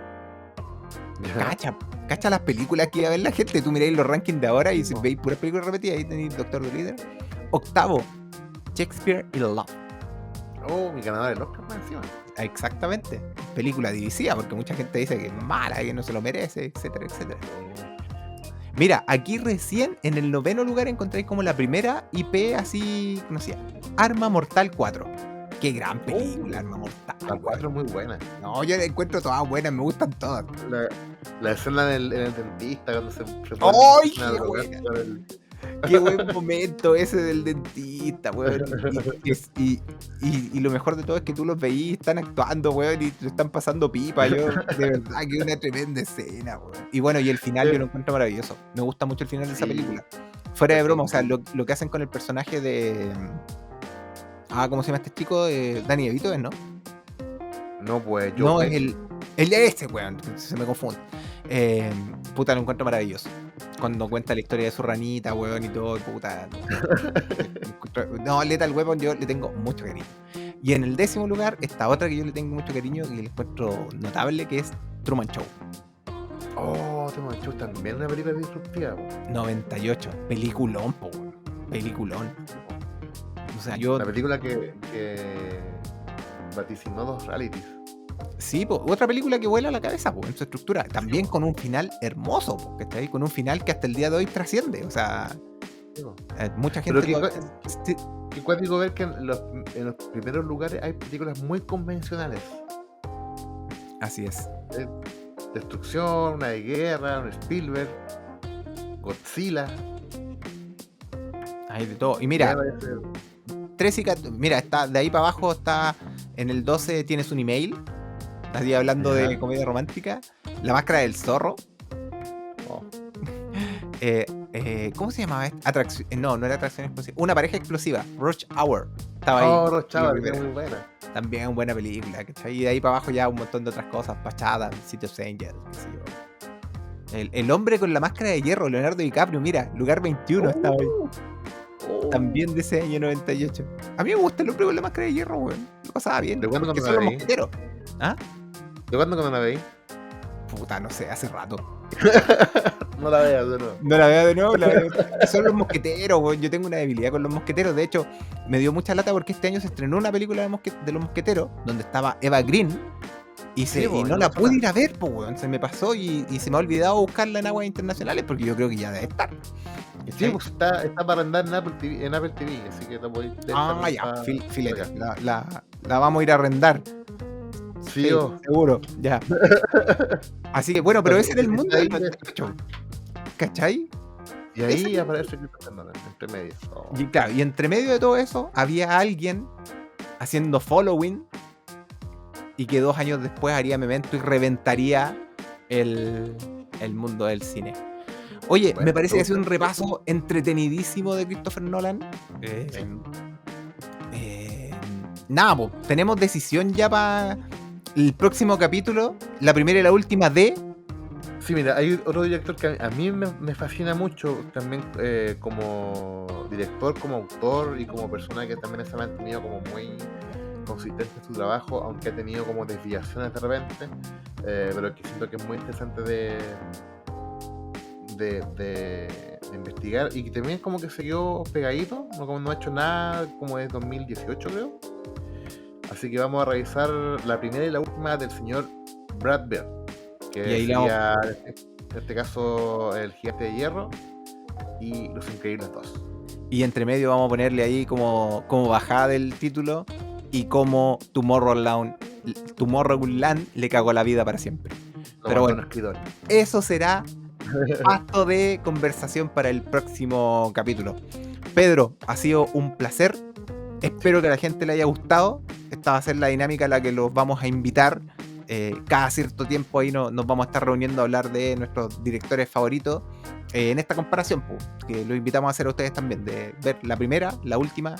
¿Ya? Cacha las películas que iba a ver la gente. Tú miráis los rankings de ahora y si veis puras películas repetidas, ahí tenéis Doctor Dolittle. Octavo, Shakespeare in Love. Oh, mi ganador del Oscar más encima. Exactamente. Película divisiva, porque mucha gente dice que es mala, que no se lo merece, etcétera, etcétera. Mira, aquí recién en el noveno lugar encontráis como la primera IP así conocida. Arma Mortal 4. Qué gran película, Arma Mortal. La 4 es muy buena. No, yo la encuentro todas buenas, me gustan todas. La escena en el dentista cuando se ¡Ay, empiezan a qué drogar buena! con el- Qué buen momento ese del dentista, weón. Y lo mejor de todo es que tú los veís, están actuando, weón, y te están pasando pipa. Yo, de verdad, que es una tremenda escena, weón. Y bueno, y el final yo lo encuentro maravilloso. Me gusta mucho el final de esa Sí. película. Fuera de Sí, broma, o sea, sí. lo que hacen con el personaje de. ¿Cómo se llama este chico? Danny DeVito, ¿no? No, pues No, Joe es Pesci. el de ese, weón. Se me confunde. Puta, lo encuentro maravilloso. Cuando cuenta la historia de su ranita, weón, y todo, puta. No, Lethal Weapon yo le tengo mucho cariño. Y en el décimo lugar está otra que yo le tengo mucho cariño y le encuentro notable, que es Truman Show. Oh, Truman Show también una película disruptiva. Po. 98. Peliculón, po, weón. Peliculón. O sea, yo. La película que vaticinó 2 realities. Sí, po, otra película que vuela la cabeza, po, en su estructura. También con un final hermoso, po, que está ahí, con un final que hasta el día de hoy trasciende. O sea, Sí, po. mucha gente. Pero qué cuático ver que en los primeros lugares hay películas muy convencionales. Así es. Destrucción, una de guerra, un Spielberg, Godzilla. Hay de todo. Y mira, 13 y 14, mira, está de ahí para abajo, está en el 12, tienes un email. Así hablando Ya. de comedia romántica. La máscara del zorro. Oh. ¿Cómo se llamaba? No era atracción explosiva. Una pareja explosiva. Rush Hour. Estaba ahí. Oh, los la chavos, primera. es muy buena. También es buena película, ¿cachai? Y de ahí para abajo ya un montón de otras cosas. Pachada, City of Angels, qué sé yo. El hombre con la máscara de hierro, Leonardo DiCaprio, mira, lugar 21 estaba ahí. También de ese año 98. A mí me gusta el hombre con la máscara de hierro, weón. Lo pasaba bien. ¿De cuándo Porque cuando son la los veí? mosqueteros. ¿Ah? ¿De cuándo cuando la veí? Puta, no sé, hace rato. No la veas de nuevo. No la veo de nuevo, la veo. Son los mosqueteros, weón. Yo tengo una debilidad con los mosqueteros. De hecho, me dio mucha lata porque este año se estrenó una película de los mosqueteros donde estaba Eva Green y, Sí, po, y y no no la pasa pude nada. ir a ver, pues, weón. Se me pasó y se me ha olvidado buscarla en aguas internacionales porque yo creo que ya debe estar. Sí, ¿Cachai? pues está para arrendar en Apple TV, así que la podéis ver Ah, también ya, para filete. acá. La vamos a ir a arrendar. Sí, Sí, oh. seguro, ya. Así que bueno, pero Así ese era el que mundo del 98. ¿Cachai? y Ese ahí era- aparece Christopher Nolan, entre medio. Oh. Y claro, y entre medio de todo eso había alguien haciendo following y que 2 años después haría Memento y reventaría el mundo del cine. Oye, Bueno, me parece que ha sido un me gusta. repaso entretenidísimo de Christopher Nolan. Sí. Nada, po, tenemos decisión ya para el próximo capítulo, la primera y la última de... Sí, mira, hay otro director que a mí me fascina mucho también como director, como autor y como persona que también se ha mantenido como muy consistente en su trabajo, aunque ha tenido como desviaciones de repente, pero que siento que es muy interesante de investigar y que también como que se quedó pegadito, no ha hecho nada como de 2018 creo. Así que vamos a revisar la primera y la última del señor Brad Bird, que Y ahí le sería en este caso El Gigante de Hierro y Los Increíbles 2. Y entre medio vamos a ponerle ahí como bajada del título y como Tomorrowland le cagó la vida para siempre. Lo Pero mató bueno, un escritor. eso será pasto de conversación para el próximo capítulo. Pedro, ha sido un placer. Espero que a la gente le haya gustado. Esta va a ser la dinámica a la que los vamos a invitar. Cada cierto tiempo ahí nos vamos a estar reuniendo a hablar de nuestros directores favoritos. En esta comparación, que lo invitamos a hacer a ustedes también, de ver la primera, la última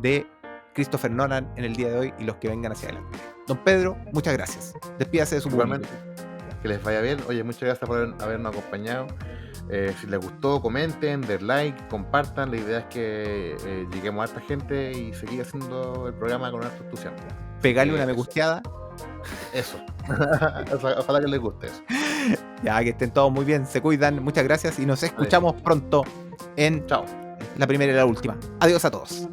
de Christopher Nolan en el día de hoy y los que vengan hacia adelante. Don Pedro, muchas gracias. Despídase de su público. Igualmente, que les vaya bien. Oye, muchas gracias por habernos acompañado. Si les gustó, comenten, den like, compartan. La idea es que lleguemos a harta gente y seguir haciendo el programa con harto entusiasmo. Pegarle una Eso. megusteada. Eso. Ojalá que les guste eso. Ya, que estén todos muy bien, se cuidan, muchas gracias y nos escuchamos pronto en Chao. la primera y la última. Adiós a todos.